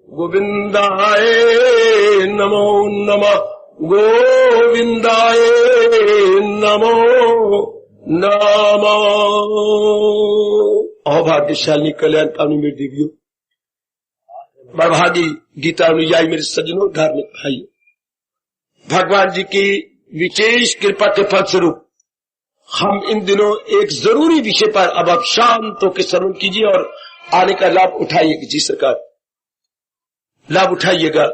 गोविंदाय नमो नमः, गोविंदाय नमो नमः। अभाग्यशाली कल्याण कामी मेरे देवियों, बड़भागी गीता अनुयायी मेरे सज्जनों, धार्मिक भाइयों, भगवान जी की विशेष कृपा के फलस्वरूप हम इन दिनों एक जरूरी विषय पर अब आप शांत होकर श्रवण कीजिए और आने का लाभ उठाइएगा। जी सरकार, लाभ उठाइएगा।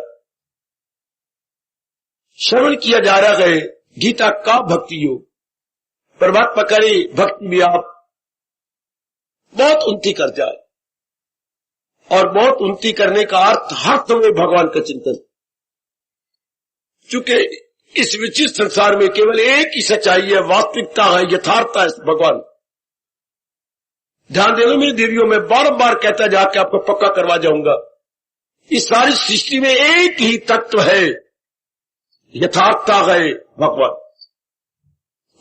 श्रवण किया जा रहा है गीता का भक्ति योग। परमात्मा करे भक्ति में आप बहुत उन्नति कर जाए, और बहुत उन्नति करने का अर्थ हर समय भगवान का चिंतन। चूंकि इस विचित्र संसार में केवल एक ही सच्चाई है, वास्तविकता है, यथार्थता है, भगवान। ध्यान देना मेरी देवियों, मैं बार बार कहता जाके आपको पक्का करवा जाऊंगा, इस सारी सृष्टि में एक ही तत्व है, यथार्थता है, भगवान।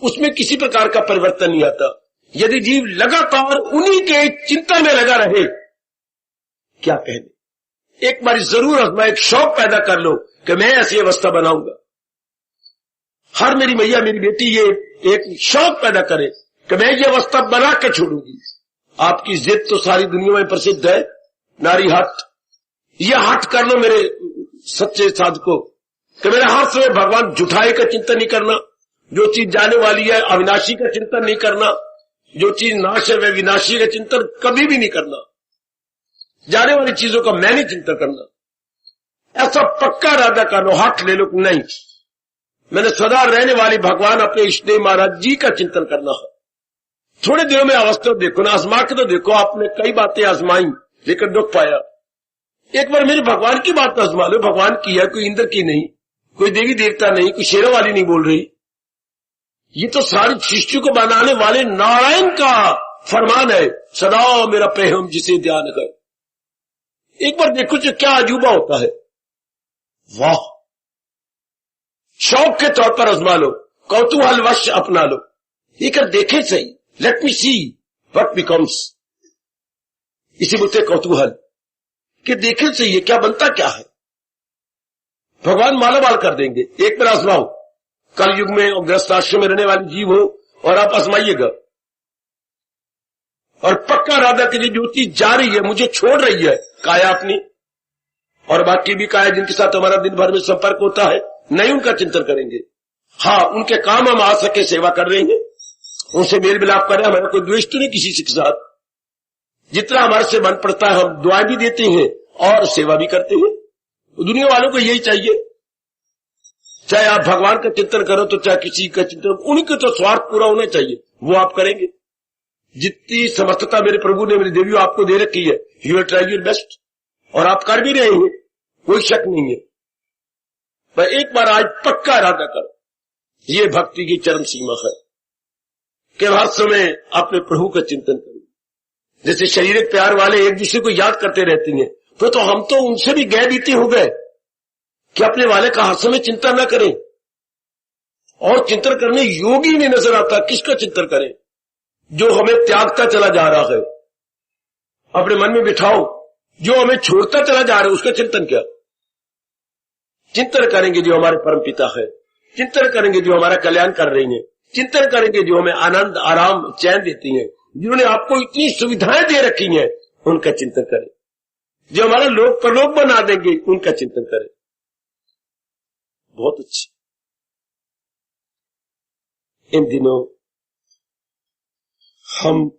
उसमें किसी प्रकार का परिवर्तन नहीं आता। यदि जीव लगातार उन्हीं के चिंतन में लगा रहे, क्या कहने, एक बार जरूर अपना एक शौक पैदा कर लो कि मैं ऐसी अवस्था बनाऊंगा। हर मेरी मैया, मेरी बेटी ये एक शौक पैदा करे कि मैं ये अवस्था बना के छोड़ूंगी। आपकी जिद तो सारी दुनिया में प्रसिद्ध है, नारी हट। ये हट कर लो मेरे सच्चे साधकों कि मेरा हर समय भगवान जुठाई का चिंतन नहीं करना, जो चीज जाने वाली है अविनाशी का चिंतन नहीं करना, जो चीज नाश है वह विनाशी का चिंतन कभी भी नहीं करना, जाने वाली चीजों का मैं नहीं चिंतन करना। ऐसा पक्का इरादा कर लो, हट ले लो कि नहीं, मैंने सदा रहने वाले भगवान अपने इष्टदेव महाराज जी का चिंतन करना है। थोड़े दिनों में अवस्था देखो ना, आजमा के तो देखो। आपने कई बातें आजमाई लेकिन दुख पाया। एक बार मेरे भगवान की बात आजमा लो। भगवान की है, कोई इंद्र की नहीं, कोई देवी देवता नहीं, कोई शेरों वाली नहीं बोल रही। ये तो सारी सृष्टि को बनाने वाले नारायण का फरमान है, सदा मेरा प्रेम जिसे ध्यान कर। एक बार देखो जो क्या अजूबा होता है। वाह, शौक के तौर पर आजमा लो, कौतूहल वश अपना लो, ये कर देखे सही, let me see what becomes. इसी बोलते कौतूहल कि देखे सही है क्या बनता क्या है। भगवान मालामाल कर देंगे। एक बार आजमाओ, कल युग में और ग्रस्त आश्रम में रहने वाले जीव हो और आप आजमाइएगा, और पक्का इरादा कीजिए जो चीज जा रही है, मुझे छोड़ रही है, काया अपनी और बाकी भी काया जिनके साथ हमारा दिन भर में संपर्क होता है, नहीं उनका चिंतन करेंगे। हाँ, उनके काम हम आ सके सेवा कर रहे हैं, उनसे मेल मिलाप करें, हमारा कोई द्वेष तो नहीं किसी के साथ। जितना हमारे से मन पड़ता है हम दुआएं भी देते हैं और सेवा भी करते हैं। दुनिया वालों को यही चाहिए, चाहे आप भगवान का चिंतन करो तो चाहे किसी का चिंतन, उनके तो स्वार्थ पूरा होना चाहिए, वो आप करेंगे। जितनी समर्थता मेरे प्रभु ने, मेरी देवियों, आपको दे रखी है, you will try your best, और आप कर भी रहे हैं, कोई शक नहीं है। पर एक बार आज पक्का इरादा करो, ये भक्ति की चरम सीमा है कि हर समय अपने प्रभु का चिंतन करो। जैसे शारीरिक प्यार वाले एक दूसरे को याद करते रहती हैं, तो हम तो उनसे भी गए बीते हो गए कि अपने वाले का हर समय चिंता न करें, और चिंतन करने योगी नहीं नजर आता। किसका चिंतन करें? जो हमें त्यागता चला जा रहा है, अपने मन में बिठाओ। जो हमें छोड़ता चला जा रहा है उसका चिंतन क्या? चिंतन करेंगे जो हमारे परम पिता है, चिंतन करेंगे जो हमारा कल्याण कर रही हैं, चिंतन करेंगे जो हमें आनंद, आराम, चैन देती हैं, जिन्होंने आपको इतनी सुविधाएं दे रखी हैं, उनका चिंतन करें। जो हमारा लोक परलोक बना देंगे, उनका चिंतन करें। बहुत अच्छी। इन दिनों हम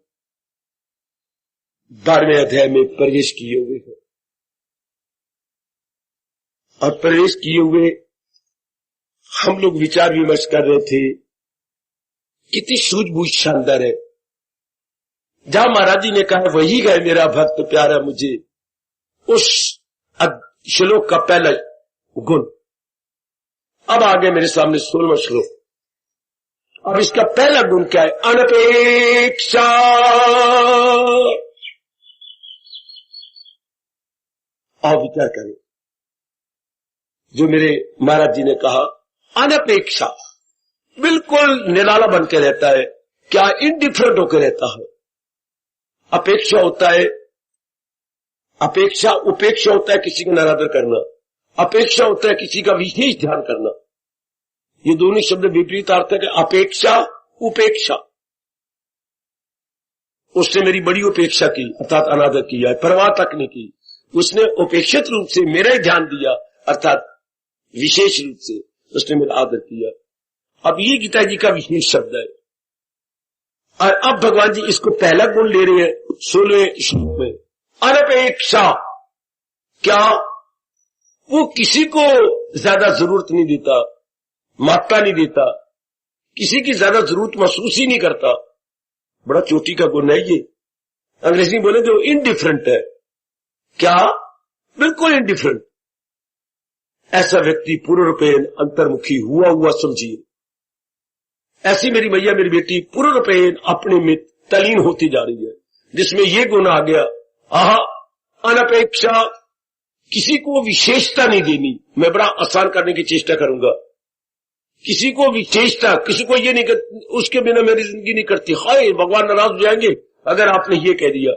12वें अध्याय में प्रवेश किए हुए हैं, और प्रवेश किए हुए हम लोग विचार विमर्श कर रहे थे, कितनी सूझबूझ शानदार है। जहां महाराज जी ने कहा वही है मेरा भक्त प्यारा मुझे, उस श्लोक का पहला गुण अब आगे मेरे सामने 16वां श्लोक। अब इसका पहला गुण क्या है? अनपेक्षा। आप विचार करें, जो मेरे महाराज जी ने कहा अनपेक्षा, बिल्कुल निराला बन के रहता है, क्या इंडिफरेंट होकर रहता है। अपेक्षा होता है अपेक्षा उपेक्षा होता है किसी का निरादर करना, अपेक्षा होता है किसी का विशेष ध्यान करना। ये दोनों शब्द विपरीत अर्थ है कि अपेक्षा उपेक्षा। उसने मेरी बड़ी उपेक्षा की अर्थात अनादर किया, परवाह तक नहीं की। उसने उपेक्षित रूप से मेरा ही ध्यान दिया अर्थात विशेष रूप से उसने मेरा आदर किया। अब ये गीता जी का विशेष शब्द है। और अब भगवान जी इसको पहला गुण ले रहे हैं 16वें श्लोक में, अनपेक्षा। क्या वो किसी को ज्यादा जरूरत नहीं देता, मात्रा नहीं देता, किसी की ज्यादा जरूरत महसूस ही नहीं करता। बड़ा चोटी का गुण है ये। अंग्रेजी में बोले तो इनडिफरेंट है। क्या? बिल्कुल इनडिफरेंट। ऐसा व्यक्ति पूर्ण रूपेण अंतर्मुखी हुआ समझिए। ऐसी मेरी मैया मेरी बेटी पूर्ण रूपेण अपने में तलीन होती जा रही है, जिसमें ये गुण आ गया, अनपेक्षा, किसी को विशेषता नहीं देनी। मैं बड़ा आसान करने की चेष्टा करूंगा। किसी को विशेषता, किसी को ये नहीं कर, उसके बिना मेरी जिंदगी नहीं करती, हाय भगवान नाराज हो जाएंगे अगर आपने ये कह दिया।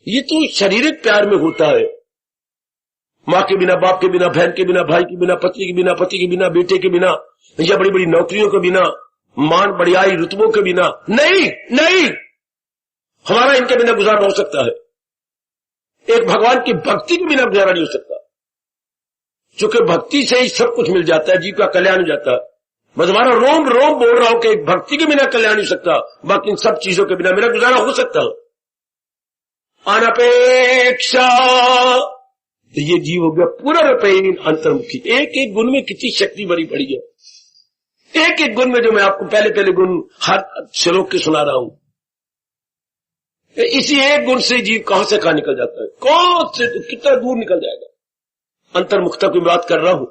ये तो शारीरिक प्यार में होता है। माँ के बिना, बाप के बिना, बहन के बिना, भाई के बिना, पत्नी के बिना, पति के बिना, बेटे के बिना, या बड़ी बड़ी नौकरियों के बिना, मान बढ़ियाई रुतबों के बिना नहीं, नहीं, हमारा इनके बिना गुजारा हो सकता है। एक भगवान की भक्ति के बिना गुजारा नहीं हो सकता, क्योंकि भक्ति से ही सब कुछ मिल जाता है, जीव का कल्याण हो जाता है। मैं तुम्हारा रोम रोम बोल रहा हूं कि एक भक्ति के बिना कल्याण नहीं हो सकता, बाकी इन सब चीजों के बिना मेरा गुजारा हो सकता है। अनपेक्षा, तो ये जीव हो गया पूरा रूपेण अंतर्मुखी। एक एक गुण में कितनी शक्ति भरी पड़ी है। एक एक गुण में जो मैं आपको पहले गुण हर श्लोक के सुना रहा हूं, इसी एक गुण से जीव कहां से कहां निकल जाता है, कौन से तो कितना दूर निकल जाएगा। अंतर्मुखता की बात कर रहा हूं।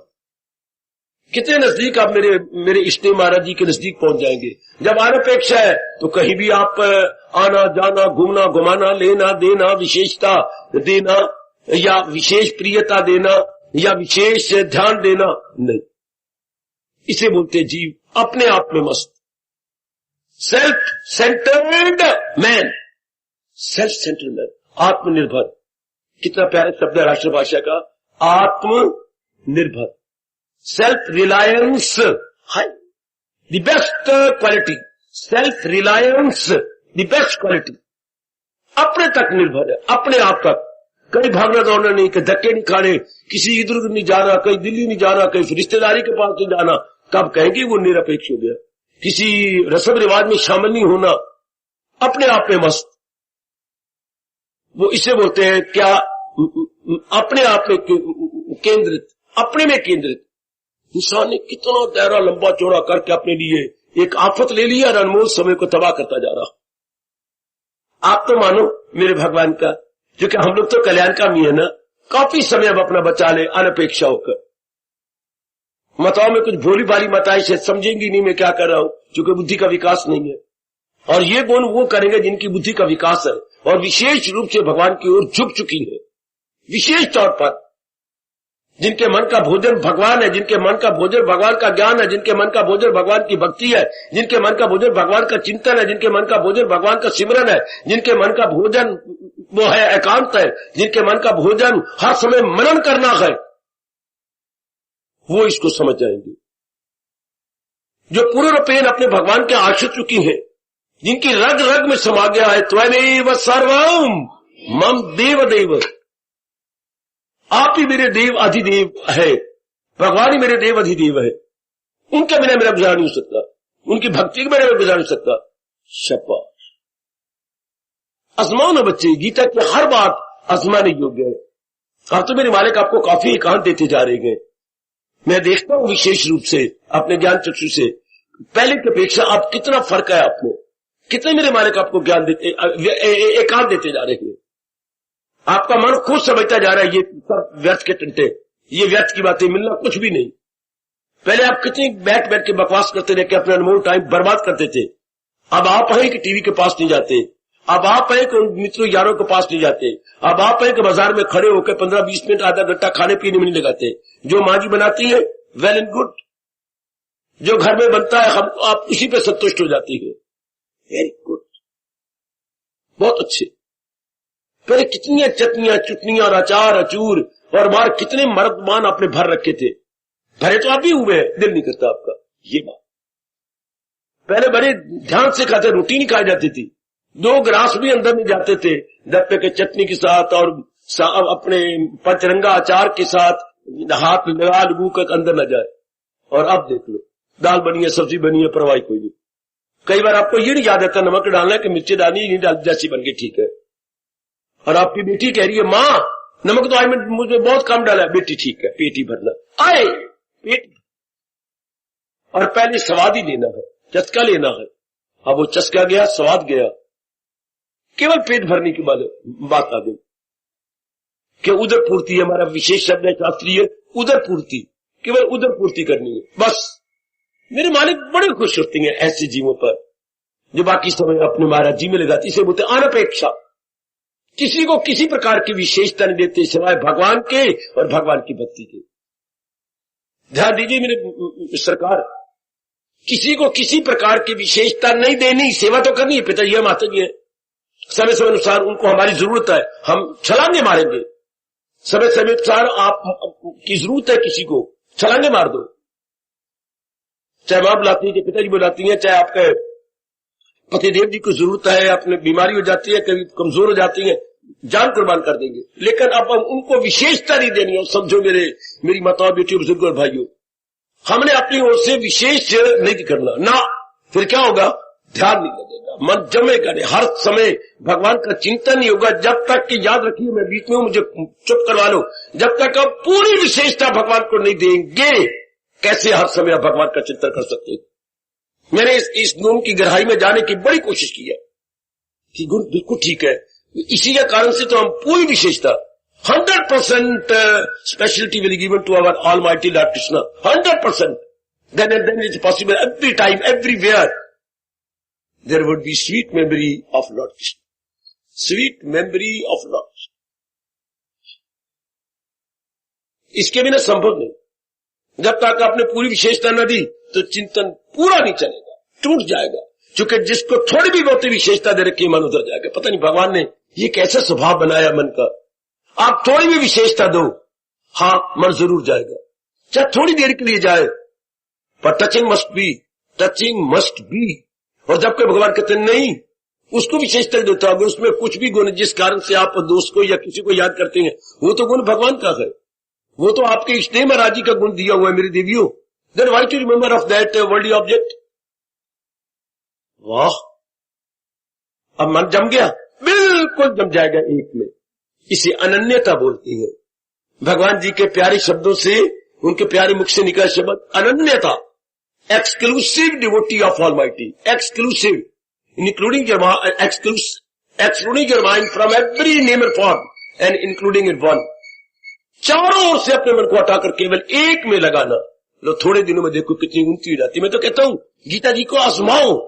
कितने नजदीक आप मेरे इष्टदेव महाराज जी के नजदीक पहुंच जाएंगे। जब अनपेक्षा है तो कहीं भी आप आना जाना, घूमना घुमाना, लेना देना, विशेषता देना या विशेष प्रियता देना या विशेष ध्यान देना नहीं। इसे बोलते जीव अपने आप में मस्त, self centred man, self centred man, आत्मनिर्भर। कितना प्यारा शब्द है राष्ट्रभाषा का, आत्मनिर्भर, सेल्फ रिलायंस है the best quality, self reliance the best quality. अपने तक निर्भर है, अपने आप तक, कहीं भागना दौड़ना नहीं, कहीं धक्के नहीं खाने, किसी इधर उधर नहीं जाना, कहीं दिल्ली नहीं जाना, कहीं रिश्तेदारी के पास नहीं जाना। कब कहेंगे वो निरपेक्ष हो गया, किसी रस्म रिवाज में शामिल नहीं होना, अपने आप में मस्त। वो इसे बोलते हैं क्या, अपने आप में केंद्रित, अपने में केंद्रित। इंसान ने कितना दायरा लंबा चौड़ा करके अपने लिए एक आफत ले लिया और अनमोल समय को तबाह करता जा रहा। आप तो मानो मेरे भगवान का, क्योंकि हम लोग तो कल्याणकामी है ना, काफी समय अब अपना बचा ले अनपेक्षा होकर। मताओं में कुछ भोली भाली मताई से समझेंगी नहीं मैं क्या कर रहा हूं, क्योंकि बुद्धि का विकास नहीं है। और ये गुण वो करेंगे जिनकी बुद्धि का विकास है और विशेष रूप से भगवान की ओर झुक चुकी है। विशेष तौर पर जिनके मन का भोजन भगवान है, जिनके मन का भोजन भगवान का ज्ञान है, जिनके मन का भोजन भगवान की भक्ति है, जिनके मन का भोजन भगवान का चिंतन है, जिनके मन का भोजन भगवान का सिमरन है, जिनके मन का भोजन वो है एकांत है, जिनके मन का भोजन हर समय मनन करना है, वो इसको समझ जाएंगे। जो पूर्ण रूपेण अपने भगवान के आश्रित चुकी है, जिनकी रग रग में समा गया है, त्वमेव सर्वम मम देव देव, आप ही मेरे देव अधिदेव है, भगवान ही मेरे देव अधिदेव है। उनके बिना मेरा गुजारा नहीं हो सकता, उनकी भक्ति के बिना मेरा गुजारा नहीं हो सकता। शाबाश, आजमाओ ना बच्चे, गीता की हर बात आजमाने योग्य है। अब तो मेरे मालिक आपको काफी एकांत देते जा रहे हैं। मैं देखता हूं विशेष रूप से अपने ज्ञान चक्षु से, पहले की अपेक्षा अब कितना फर्क है आप में, कितने मेरे मालिक आपको ज्ञान देते, एकांत देते जा रहे हैं। आपका मन खुद समझता जा रहा है ये सब व्यर्थ के टंटे, ये व्यर्थ की बातें, मिलना कुछ भी नहीं। पहले आप कितनी बैठ बैठ के बकवास करते रह के अपना अनमोल टाइम बर्बाद करते थे। अब आप हैं कि टीवी के पास नहीं जाते, अब आप हैं कि मित्रों यारों के पास नहीं जाते, अब आप हैं कि बाजार में खड़े होकर 15-20 मिनट आधा घंटा खाने पीने में नहीं लगाते। जो माँ जी बनाती है वेल एंड गुड, जो घर में बनता है हम आप उसी पे संतुष्ट हो जाती है, वेरी गुड, बहुत अच्छे। पहले कितनी चटनियां चुटनियां और अचार अचूर और बाहर कितने मर्दमान आपने भर रखे थे, भरे तो आप भी हुए, दिल नहीं करता आपका। ये बात पहले बड़े ध्यान से खाते, रोटी नहीं खाई जाती थी, 2 गिलास भी अंदर नहीं जाते थे डब्बे के चटनी के साथ और अपने पंचरंगा अचार के साथ, हाथ लगा लगू कर अंदर न जाए। और अब देख लो, दाल बनी है, सब्जी बनी है, परवाह कोई नहीं। कई बार आपको ये नहीं याद आता नमक डालना है कि मिर्ची डालनी नहीं डाल, जैसी बन गई ठीक है। और आपकी बेटी कह रही है माँ नमक तो आज मुझे बहुत कम डाला है, बेटी ठीक है, पेट ही भरना आए, पेट। और पहले स्वाद ही लेना है, चस्का लेना है। अब वो चस्का गया, स्वाद गया, केवल पेट भरने की बात आ गई कि उदर पूर्ति, हमारा विशेष शब्द है शास्त्रीय उदर पूर्ति, केवल उदर पूर्ति करनी है बस। मेरे मालिक बड़े खुश होते हैं ऐसे जीवों पर जो बाकी समय अपने महाराज जी में लगाते। इसे बोलते अनपेक्षा, किसी को किसी प्रकार की विशेषता नहीं देते सिवाय भगवान के और भगवान की भक्ति के। ध्यान दीजिए मेरे सरकार, किसी को किसी प्रकार की विशेषता नहीं देनी, सेवा तो करनी है, पिताजी है माता जी है, समय समय अनुसार उनको हमारी जरूरत है, हम छलांगे मारेंगे। समय समय अनुसार आप की जरूरत है, किसी को छलांगे मार दो, चाहे मां बुलाती है, पिताजी बुलाती है, चाहे आपके पतिदेव जी को जरूरत है, अपने बीमारी हो जाती है, कभी कमजोर हो जाती है, जान कुर्बान कर देंगे। लेकिन अब हम उनको विशेषता नहीं देनी है। समझो मेरी माताओं बेटियों बुजुर्गों और भाइयों, हमने अपनी ओर से विशेष नहीं करना ना, फिर क्या होगा, ध्यान नहीं लगेगा, मन जमेगा नहीं, हर समय भगवान का चिंतन नहीं होगा। जब तक कि याद रखिए, मैं बीच में हूं, मुझे चुप करवा लो, जब तक आप पूरी विशेषता भगवान को नहीं देंगे, कैसे हर समय आप भगवान का चिंतन कर सकते हैं। मैंने इस गुण की गहराई में जाने की बड़ी कोशिश की है कि गुण बिल्कुल ठीक है, इसी के कारण से तो हम पूरी विशेषता 100% specialty will be given to our Almighty Lord Krishna, 100%. Then it is possible every time, everywhere, there would be sweet memory of Lord Krishna. Sweet memory of Lord Krishna. इसके बिना संभव नहीं। जब तक आपने पूरी विशेषता न दी तो चिंतन पूरा नहीं चलेगा, टूट जाएगा। क्योंकि जिसको थोड़ी भी बहुत विशेषता दे रखी, मन उधर जाएगा। पता नहीं भगवान ने ये कैसा स्वभाव बनाया मन का। आप थोड़ी भी विशेषता दो, हाँ मन जरूर जाएगा, चाहे थोड़ी देर के लिए जाए, पर टचिंग मस्ट बी। और जबकि भगवान कहते नहीं, उसको विशेषता देता हूं, उसमें कुछ भी गुण जिस कारण से आप दोस्त को या किसी को याद करते हैं, वो तो गुण भगवान का है, वो तो आपके इष्टदेव महाराज जी का गुण दिया हुआ है मेरी देवियों। Then why to remember of that worldly object. वाह, अब मन जम गया, बिल्कुल जम जाएगा एक में। इसे अनन्यता बोलती है। भगवान जी के प्यारे शब्दों से, उनके प्यारे मुख से निकला शब्द अनन्यता, exclusive devotee of almighty, exclusive, including excluding your mind from every name and form and including in one. चारों ओर से अपने मन को हटाकर केवल एक में लगाना। लो थोड़े दिनों में देखो कितनी उन्नति हो जाती है। मैं तो कहता हूं गीता जी को आजमाओ।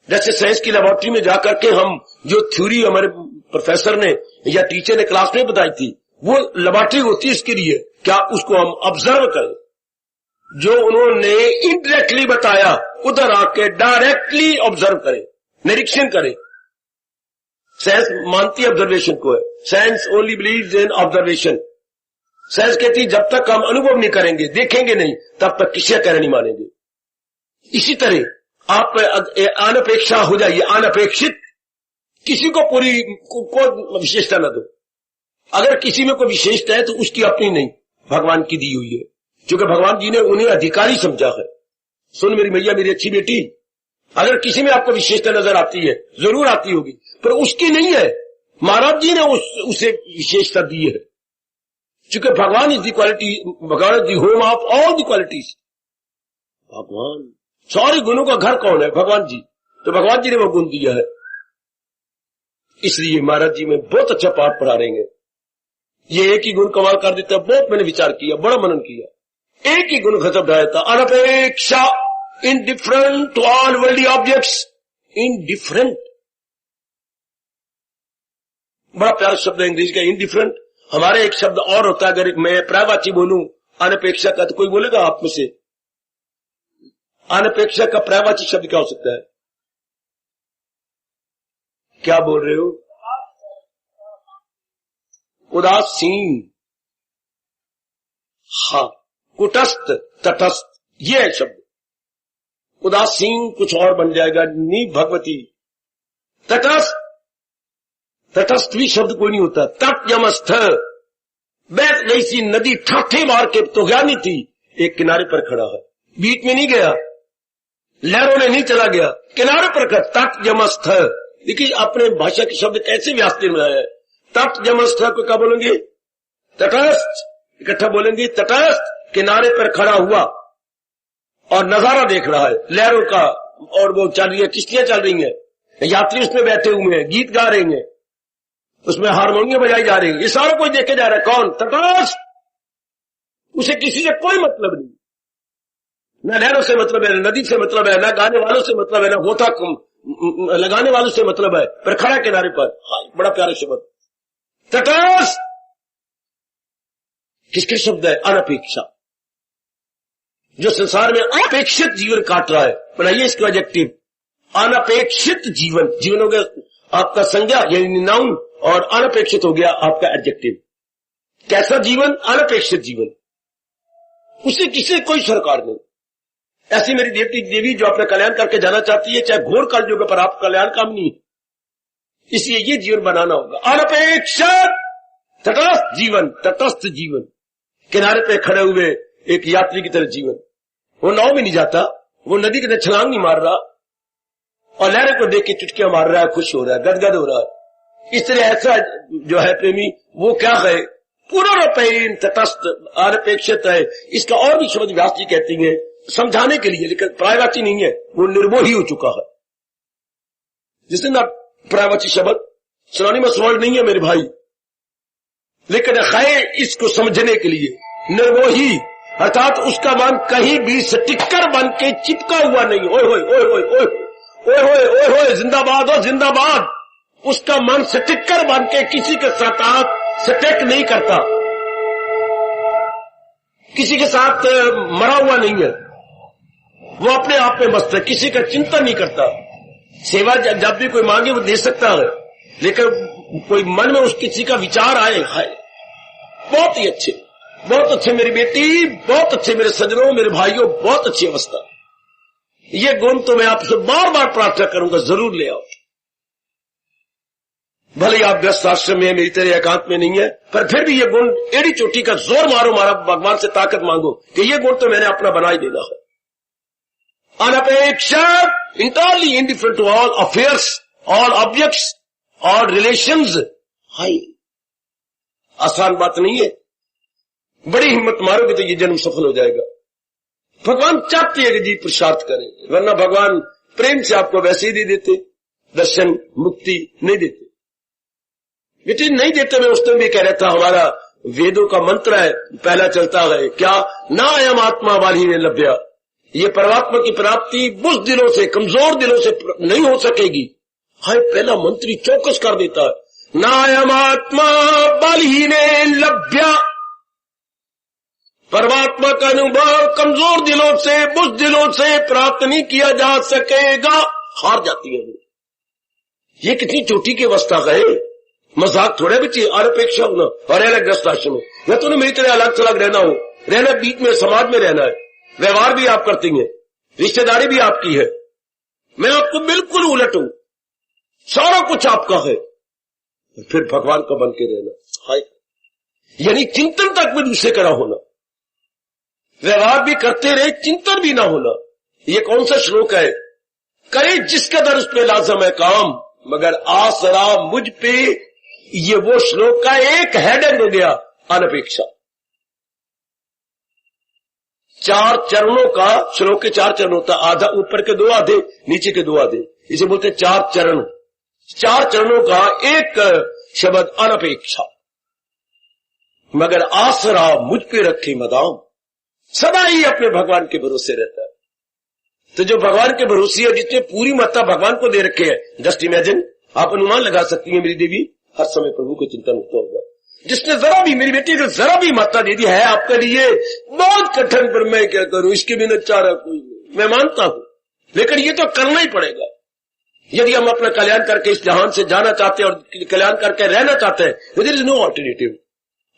जैसे साइंस की लेबोरेटरी में जाकर के हम जो थ्योरी हमारे प्रोफेसर ने या टीचर ने क्लास में बताई थी, वो लेबोरेटरी होती है इसके लिए, क्या उसको हम ऑब्जर्व करें। जो उन्होंने इनडायरेक्टली बताया उधर आके डायरेक्टली ऑब्जर्व करें, निरीक्षण करें। साइंस मानती है ऑब्जर्वेशन को है, science only believes in observation. Science कहती है जब तक हम अनुभव नहीं करेंगे, देखेंगे नहीं, तब तक किसी का कहना नहीं मानेंगे। इसी तरह आप अनपेक्षा हो जाइए, अनपेक्षित, किसी को पूरी को विशेषता न दो। अगर किसी में कोई विशेषता है तो उसकी अपनी नहीं, भगवान की दी हुई है, क्योंकि भगवान जी ने उन्हें अधिकारी समझा है। सुन मेरी मैया, मेरी अच्छी बेटी, अगर किसी में आपको विशेषता नजर आती है, जरूर आती होगी, पर उसकी नहीं है, महाराज जी ने उसे विशेषता दी है। क्योंकि भगवान इज द क्वालिटी, भगवान is the home of all the qualities. भगवान, सारे गुणों का घर कौन है? भगवान जी। तो भगवान जी ने वो गुण दिया है। इसलिए महाराज जी में बहुत अच्छा पाठ पढ़ा रहे हैं। ये एक ही गुण कमाल कर देता है। बहुत मैंने विचार किया, बड़ा मनन किया, एक ही गुण खत्म रहा था, अनपेक्षा, indifferent to all worldly objects, indifferent. बड़ा प्यारा शब्द है अंग्रेजी का, इनडिफरेंट। हमारे एक शब्द और होता है, अगर मैं पर्यायवाची बोलूं अनपेक्षा का, तो कोई बोलेगा आप में से अनपेक्षा का पर्यायवाची शब्द क्या हो सकता है? क्या बोल रहे हो? उदासीन, हाँ, कुटस्थ, तटस्थ, ये है शब्द। उदासीन कुछ और बन जाएगा, नी भगवती। तटस्थ, तटस्थ भी शब्द कोई नहीं होता। तट यमस्थ, बैठ गई सी नदी ठाठे मार के तो गया नहीं थी, एक किनारे पर खड़ा है, बीच में नहीं गया, लहरों ने नहीं चला गया, किनारे पर खड़ा। तट यमस्थ, देखिए अपने भाषा के शब्द कैसे व्यास ने बनाया है। तट यमस्थ को क्या बोलेंगे? तटस्थ, इकट्ठा बोलेंगे तटस्थ, किनारे पर खड़ा हुआ और नजारा देख रहा है लहरों का, और वो चल रही है, किश्तियां चल रही हैं, यात्री उसमें बैठे हुए हैं, गीत गा रहे हैं, उसमें हारमोनियम बजाई जा रही है, ये सारा कुछ देखे जा रहा है। कौन? तटस्थ। उसे किसी से कोई मतलब नहीं, न लहरों से मतलब है, न नदी से मतलब है, न गाने वालों से मतलब है, न होठा लगाने वालों से मतलब है, पर खड़ा किनारे पर। हाँ, बड़ा प्यारा शब्द तटस्थ। किसके शब्द है? अनपेक्षा। जो संसार में अपेक्षित जीवन काट रहा है, बनाइए इसका एडजेक्टिव, अनपेक्षित जीवन। जीवन हो गया आपका संज्ञा यानी नाउन, और अनपेक्षित हो गया आपका एडजेक्टिव। कैसा जीवन? अनपेक्षित जीवन, उसे किसी कोई सरकार नहीं। ऐसी मेरी देवती देवी जो अपना कल्याण करके जाना चाहती है, चाहे घोर काल युग पर आप कल्याण काम नहीं है, इसलिए ये जीवन बनाना होगा। अनपेक्षित तटस्थ जीवन, तटस्थ जीवन, किनारे पे खड़े हुए एक यात्री की तरह जीवन। वो नाव में नहीं जाता, वो नदी के अंदर छलांग नहीं मार रहा, और लहरों को देख के चुटकियां मार रहा है, खुश हो रहा है, गदगद हो रहा है। इस तरह ऐसा जो है प्रेमी, वो क्या है? पूर्णपेन तटस्थ, अनपेक्षित है। इसका और भी शब्द व्यास जी कहते हैं समझाने के लिए, लेकिन प्रायवाची नहीं है, वो निर्मोही हो चुका है। जिसने ना प्रायवाची शब्द सिनोनिमस वर्ड नहीं है मेरे भाई, लेकिन है इसको समझने के लिए निर्मोही, अर्थात उसका मन कहीं भी स्टिकर बन के चिपका हुआ नहीं। ओए होए ओए होए ओए ओए होए ओए होए, जिंदाबाद हो जिंदाबाद। उसका मन स्टिकर बन के किसी के साथ स्टिक नहीं करता, किसी के साथ मरा हुआ नहीं है, वो अपने आप में मस्त है, किसी का चिंतन नहीं करता। सेवा जब भी कोई मांगे वो दे सकता है, लेकिन कोई मन में उस किसी का विचार आए, हाय बहुत ही अच्छे, बहुत अच्छे मेरी बेटी, बहुत अच्छे मेरे सज्जनों, मेरे भाइयों, बहुत अच्छी अवस्था। ये गुण तो मैं आपसे बार बार प्रार्थना करूंगा, जरूर ले आओ। भले आप व्यस्त आश्रम में, मेरी तरह एकांत में नहीं है, पर फिर भी ये गुण एड़ी चोटी का जोर मारो, मारा भगवान से ताकत मांगो कि ये गुण तो मैंने अपना बना ही देना है। अनपेक्षित, entirely indifferent to all affairs, all objects, all relations. हाय, आसान बात नहीं है, बड़ी हिम्मत मारोगे तो ये जन्म सफल हो जाएगा। भगवान चाहते हैं कि जी पुरुषार्थ करें, वरना भगवान प्रेम से आपको वैसे ही दे देते, दर्शन मुक्ति नहीं देते। बेटे नहीं देते। मैं उस दिन भी कह रहा था, हमारा वेदों का मंत्र है, पहला चलता है क्या? ना अयम आत्मा वाली ने लभ्या। ये परमात्मा की प्राप्ति बुझ दिलों से, कमजोर दिलों से नहीं हो सकेगी। हाय, पहला मंत्री चौकस कर देता है, ना अयम आत्मा वाली ने लभ्या। परमात्मा का अनुभव कमजोर दिलों से, बुझ दिलों से प्राप्त नहीं किया जा सकेगा। हार जाती है ये कितनी चोटी की अवस्था है। मजाक थोड़े भी चाहिए, अनपेक्षा होना और रहना ग्रस्त आश्रम में। या तो मेरी तरह अलग थलग रहना हो, रहना बीच में, समाज में रहना है, व्यवहार भी आप करती हैं, रिश्तेदारी भी आपकी है, मैं आपको बिल्कुल उलट हूं, सारा कुछ आपका है, फिर भगवान का बन के रहना। हाय, यानी चिंतन तक भी दूसरे का ना होना, व्यवहार भी करते रहे, चिंतन भी ना होना। ये कौन सा श्लोक है? करे जिस कदर उस पे लाजम है काम, मगर आसरा मुझ पे। ये वो श्लोक का एक हेडिंग हो गया, अनपेक्षा। 4 चरणों का, श्लोक के 4 चरण होता, आधा ऊपर के 2 आधे, नीचे के 2 आधे, इसे बोलते 4 चरण। 4 चरणों का एक शब्द अनपेक्षा। मगर आसरा मुझ पे रखे मदाम, सदा ही अपने भगवान के भरोसे रहता है। तो जो भगवान के भरोसे है, जिसने पूरी मात्रा भगवान को दे रखे है, जस्ट इमेजिन, आप अनुमान लगा सकती हैं मेरी देवी, हर समय प्रभु को चिंतन होता होगा। जिसने जरा भी, मेरी बेटी को जरा भी मात्रा दे दी है आपके लिए बहुत कठिन, पर मैं क्या करूं, इसके बिना चारा कोई नहीं, मैं मानता हूं, लेकिन ये तो करना ही पड़ेगा। यदि हम अपना कल्याण करके इस जहान से जाना चाहते हैं और कल्याण करके रहना चाहते हैं, देयर इज नो ऑल्टरनेटिव।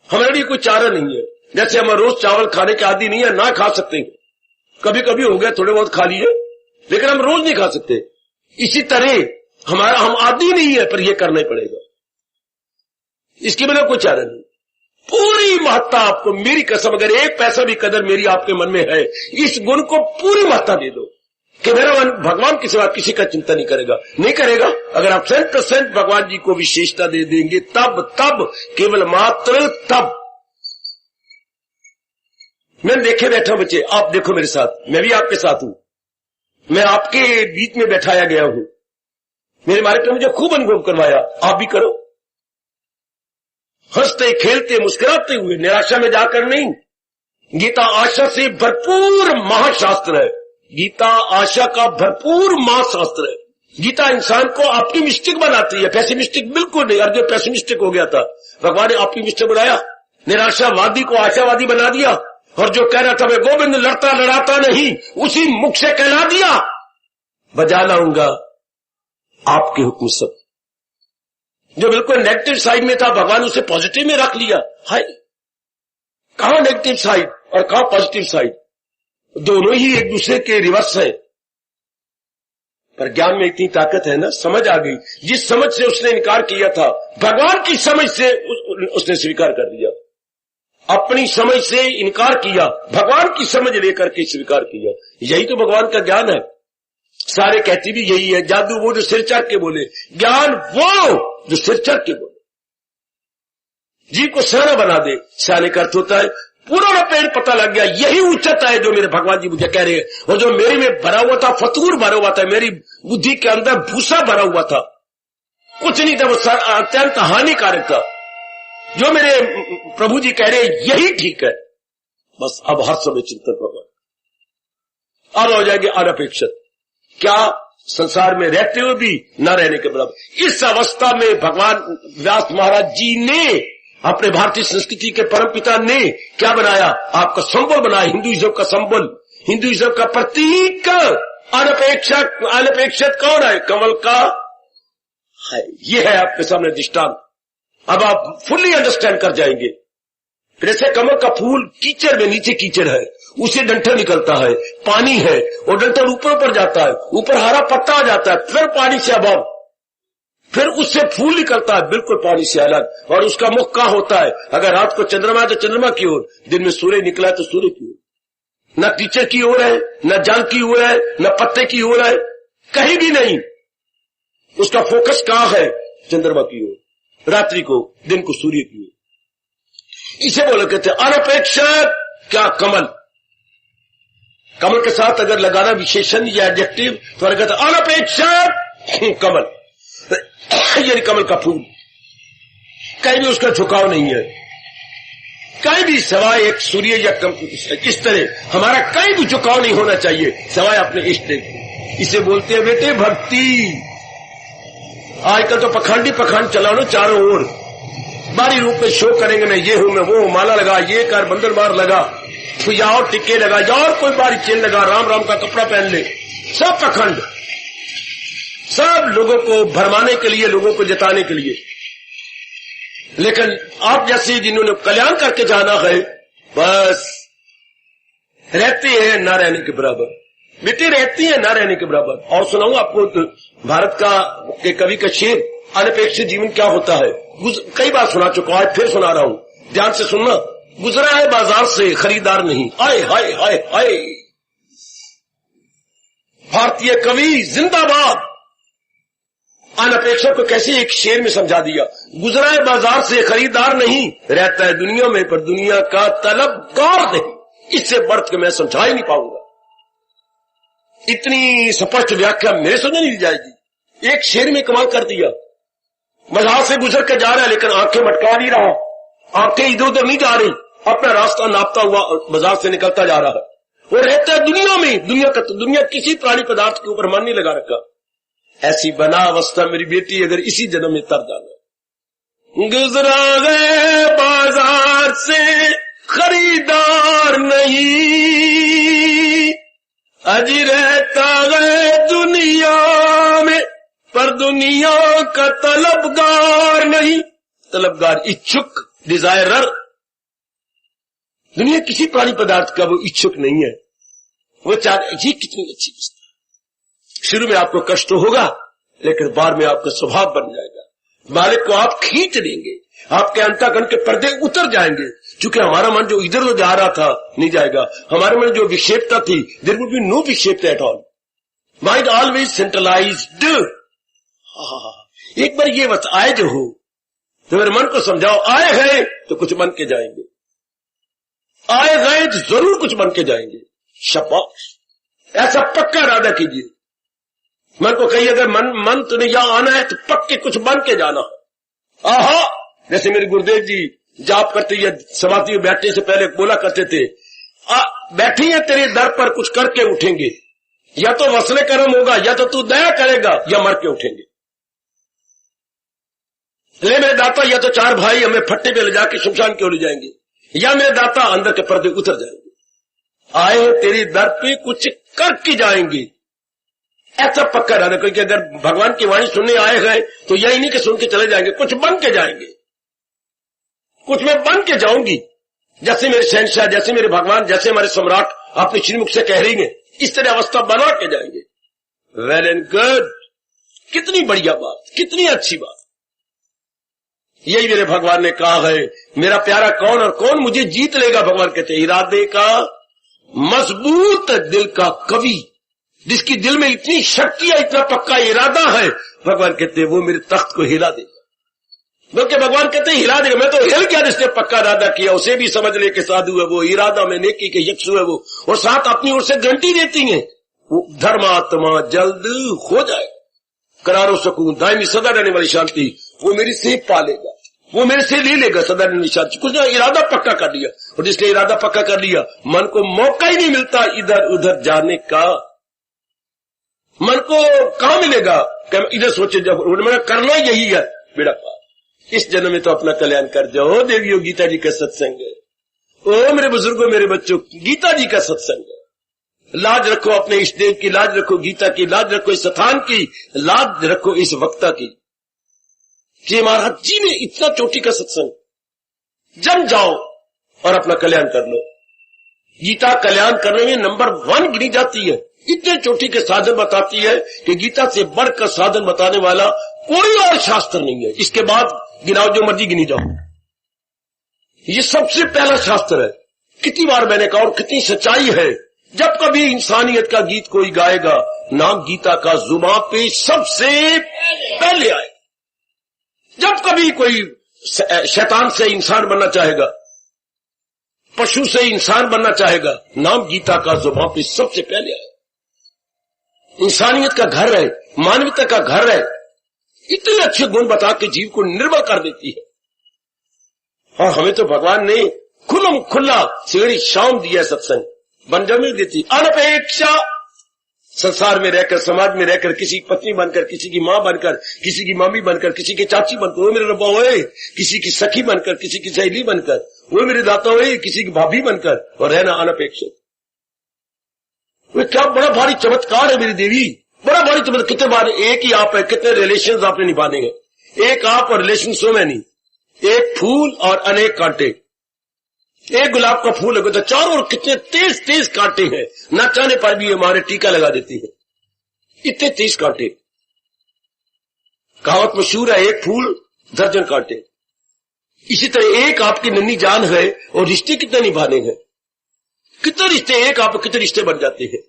हमारे लिए कोई चारा नहीं है। जैसे हम रोज चावल खाने के आदी नहीं है, ना खा सकते हैं, कभी कभी हो गया थोड़े बहुत खा लिए, लेकिन हम रोज नहीं खा सकते। इसी तरह हम आदी नहीं है, पर यह करना ही पड़ेगा, इसके बिना कोई चारा नहीं। पूरी महत्ता आपको, मेरी कसम, अगर एक पैसा भी कदर मेरी आपके मन में है, इस गुण को पूरी महत्ता दे दो कि मेरा मन भगवान के सिवा किसी का चिंता नहीं करेगा। नहीं करेगा, अगर आप 100% भगवान जी को विशेषता दे देंगे, तब केवल मात्र तब। मैं देखे बैठा बच्चे, आप देखो मेरे साथ, मैं भी आपके साथ हूं, मैं आपके बीच में बैठाया गया हूं, मेरे मालिक ने मुझे खूब अनुभव करवाया, आप भी करो। हंसते खेलते मुस्कुराते हुए, निराशा में जाकर नहीं। गीता आशा से भरपूर महाशास्त्र है, गीता आशा का भरपूर महाशास्त्र है। गीता इंसान को ऑप्टिमिस्टिक बनाती है, पैसिमिस्टिक बिल्कुल नहीं। अर्जुन पैसिमिस्टिक हो गया था, भगवान ने ऑप्टिमिस्टिक बनाया, निराशावादी को आशावादी बना दिया। और जो कह रहा था मैं गोविंद लड़ता लड़ाता नहीं, उसी मुख से कहला दिया बजा लाऊंगा आपके हुक्म सब। जो बिल्कुल नेगेटिव साइड में था, भगवान उसे पॉजिटिव में रख लिया। हाय, कहां नेगेटिव साइड और कहां पॉजिटिव साइड, दोनों ही एक दूसरे के रिवर्स है। पर ज्ञान में इतनी ताकत है ना, समझ आ गई। जिस समझ से उसने इनकार किया था, भगवान की समझ से उसने स्वीकार कर दिया। अपनी समझ से इनकार किया, भगवान की समझ लेकर के स्वीकार किया। यही तो भगवान का ज्ञान है। सारे कहती भी यही है, जादू वो जो सिर चढ़ के बोले, ज्ञान वो जो सिर चढ़ के बोले, जीव को सियाना बना दे। सियाने का अर्थ होता है पूरा पेड़ पता लग गया, यही उच्चता है जो मेरे भगवान जी मुझे कह रहे हैं। और जो मेरे में भरा हुआ था, फतूर भरा हुआ था, मेरी बुद्धि के अंदर भूसा भरा हुआ था, कुछ नहीं था, वो अत्यंत हानिकारक था। जो मेरे प्रभु जी कह रहे हैं यही ठीक है। बस अब हर समय चिंतन भगवान अब हो जाएगी अनपेक्षित। क्या संसार में रहते हुए भी न रहने के बराबर। इस अवस्था में भगवान व्यास महाराज जी ने, अपने भारतीय संस्कृति के परमपिता ने क्या बनाया, आपका संबल बनाया, हिंदुइज्म का संबल, हिंदुइज्म का प्रतीक। अनपेक्षित कौन है? कमल का है। ये है आपके सामने दृष्टांत। अब आप फुल्ली अंडरस्टैंड कर जाएंगे। जैसे कमल का फूल कीचड़ में, नीचे कीचड़ है, उसे डंठल निकलता है, पानी है, और डंठल ऊपर ऊपर जाता है, ऊपर हरा पत्ता आ जाता है, फिर पानी से अबव, फिर उससे फूल निकलता है बिल्कुल पानी से अलग। और उसका मुख कहां होता है? अगर रात को चंद्रमा है तो चंद्रमा की ओर, दिन में सूर्य निकला है तो सूर्य की ओर। न कीचड़ की ओर है, न जल की ओर है, न पत्ते की ओर है, कहीं भी नहीं। उसका फोकस कहां है? चंद्रमा की ओर, रात्रि को, दिन को सूर्य की ओर। इसे बोले कहते अनपेक्षित। क्या कमल, कमल के साथ अगर लगाना विशेषण या एडजेक्टिव तो कहते अनपेक्षित कमल, यानी कमल का फूल। कहीं भी उसका झुकाव नहीं है, कहीं भी, सवाए एक सूर्य या इस तरह हमारा कहीं भी झुकाव नहीं होना चाहिए सवाए अपने इष्ट देव। इसे बोलते हैं बेटे भक्ति। आजकल तो पखंड चला लो चारों ओर, बारी रूप में शो करेंगे, मैं ये हूं, मैं वो हूं, माला लगा, ये कर, बंदर बार लगा, या और टिक्के लगा, या और कोई बारी चेन लगा, राम राम का कपड़ा पहन ले। सब पखंड, सब लोगों को भरमाने के लिए, लोगों को जताने के लिए। लेकिन आप जैसे जिन्होंने कल्याण करके जाना है, बस रहते हैं ना रहने के बराबर, बेटे रहती है ना रहने के बराबर। और सुनाऊं आपको भारत का के कवि का शेर, अनपेक्षित जीवन क्या होता है। कई बार सुना चुका, आज फिर सुना रहा हूं, ध्यान से सुनना। गुजरा है बाजार से खरीदार नहीं, आए हाय हाय हाय। भारतीय कवि जिंदाबाद। अनपेक्षित को कैसे एक शेर में समझा दिया। गुजरा है बाजार से खरीदार नहीं, रहता है दुनिया में पर दुनिया का तलबगार नहीं। इससे बढ़ के मैं समझा ही नहीं पाऊंगा। इतनी स्पष्ट व्याख्या मेरे समझ नहीं जाएगी। एक शेर में कमाल कर दिया। बाजार से गुजर के जा रहा है, लेकिन आंखें मटका नहीं रहा, आंखें इधर उधर नहीं जा रही, अपना रास्ता नापता हुआ बाजार से निकलता जा रहा है। वो रहता है दुनिया में, दुनिया किसी प्राणी पदार्थ के ऊपर मन नहीं लगा रखा। ऐसी बना अवस्था मेरी बेटी, अगर इसी जन्म में तर जाना। गुजरा गए बाजार से खरीदार नहीं, अजी रहता गए दुनिया में पर दुनिया का तलबगार नहीं, तलबगार इच्छुक, डिजायरर। दुनिया किसी प्राणी पदार्थ का वो इच्छुक नहीं है, वो चाहे ये कितनी अच्छी चीज है। शुरू में आपको कष्ट होगा, लेकिन बाद में आपका स्वभाव बन जाएगा। मालिक को आप खींच लेंगे, आपके अंतःकरण के पर्दे उतर जाएंगे। क्योंकि हमारा मन जो इधर उधर जा रहा था नहीं जाएगा, हमारे मन जो विक्षेपता थी, देयर विल बी नो विक्षेपता at all, mind always centralised. एक बार ये बस आए जो हो तो मेरे मन को समझाओ, आए हैं तो कुछ बन के जाएंगे, आए गए तो जरूर कुछ बन के जाएंगे। शाबाश, ऐसा पक्का इरादा कीजिए। मन को कहिए अगर मन तुम्हें यहां आना है तो पक्के कुछ बन के जाना है। आहा, जैसे मेरे गुरुदेव जी जाप करते या समाधि में बैठने से पहले बोला करते थे, बैठे हैं तेरे दर पर कुछ करके उठेंगे, या तो वसले कर्म होगा, या तो तू दया करेगा, या मर के उठेंगे। ले मेरे दाता, या तो चार भाई हमें फट्टे पे ले जाके शमशान की ओर ले जाएंगे, या मेरे दाता अंदर के पर्दे उतर जाएंगे। आए तेरी दर पे कुछ करके जाएंगे, ऐसा पक्का रहना। क्योंकि अगर भगवान की वाणी सुनने आए गए तो यही नहीं कि सुन के चले जाएंगे, कुछ बन के जाएंगे। कुछ मैं बन के जाऊंगी, जैसे मेरे शहंशाह, जैसे मेरे भगवान, जैसे हमारे सम्राट अपने श्रीमुख से कह रही हैं, इस तरह अवस्था बना के जाएंगे। वेल एंड गुड, कितनी बढ़िया बात, कितनी अच्छी बात। यही मेरे भगवान ने कहा है, मेरा प्यारा कौन और कौन मुझे जीत लेगा। भगवान कहते हैं, इरादे का मजबूत दिल का कवि, जिसकी दिल में इतनी शक्ति है, इतना पक्का इरादा है, भगवान कहते हैं वो मेरे तख्त को हिला देगा। क्योंकि भगवान कहते हैं हिला देगा, मैं तो हिल गया जिसने पक्का इरादा किया, उसे भी समझ ले के साधु है वो, इरादा में नेकी के यक्षु है वो, और साथ अपनी ओर से गारंटी देती है वो धर्मात्मा जल्द हो जाए। करारो सुकून, दायमी सदा रहने वाली शांति वो मेरी से पालेगा, वो मेरे से ले लेगा सदा रहने वाली शांति। कुछ इरादा पक्का कर लिया, और जिसने इरादा पक्का कर लिया, मन को मौका ही नहीं मिलता इधर उधर जाने का। मन को कहां मिलेगा इधर सोचे, जब मैंने करना यही है बेड़ा पार। इस जन्म में तो अपना कल्याण कर जाओ। देवियों, गीता जी का सत्संग है। ओ मेरे बुजुर्गों, मेरे बच्चों, गीता जी का सत्संग है। लाज रखो अपने इष्ट देव की, लाज रखो गीता की, लाज रखो इस स्थान की, लाज रखो इस वक्ता की। जी महाराज जी ने इतना चोटी का सत्संग, जम जाओ और अपना कल्याण कर लो। गीता कल्याण करने में नंबर 1 गिनी जाती है। इतने चोटी के साधन बताती है कि गीता से बढ़कर साधन बताने वाला कोई और शास्त्र नहीं है। इसके बाद गिनाओ जो मर्जी गिनी जाओ, ये सबसे पहला शास्त्र है। कितनी बार मैंने कहा और कितनी सच्चाई है, जब कभी इंसानियत का गीत कोई गाएगा, नाम गीता का जुबां पे सबसे पहले आए। जब कभी कोई शैतान से इंसान बनना चाहेगा, पशु से इंसान बनना चाहेगा, नाम गीता का जुबां पे सबसे पहले आए। इंसानियत का घर है, मानवता का घर है, इतने अच्छे गुण बता के जीव को निर्मल कर देती है। और हमें तो भगवान ने खुल्लम खुल्ला सवेरे शाम दिया सत्संग, बंजमी देती अनपेक्षा। संसार में रहकर, समाज में रहकर, किसी की पत्नी बनकर, किसी की मां बनकर, किसी की मम्मी बनकर, किसी की चाची बनकर, वो मेरे रब्बा होए, किसी की सखी बनकर, किसी की सहेली बनकर, वो मेरे दाता होए, किसी की भाभी बनकर, और रहना अनपेक्षित। वो क्या बड़ा भारी चमत्कार है मेरी देवी, बड़ा भारी चमत्कार। कितने बार एक ही आप है, कितने रिलेशन आपने निभाने हैं। एक आप और रिलेशन सो मैनी, एक फूल और अनेक कांटे। एक गुलाब का फूल लगे तो चारों ओर कितने तेज तेज कांटे हैं, न चाहने पर भी हमारे टीका लगा देती है, इतने तेज कांटे। कहावत मशहूर है, एक फूल दर्जन कांटे। इसी तरह एक आपकी नन्ही जान है और रिश्ते कितने निभाने हैं, कितने रिश्ते, एक आप कितने रिश्ते बन जाते हैं।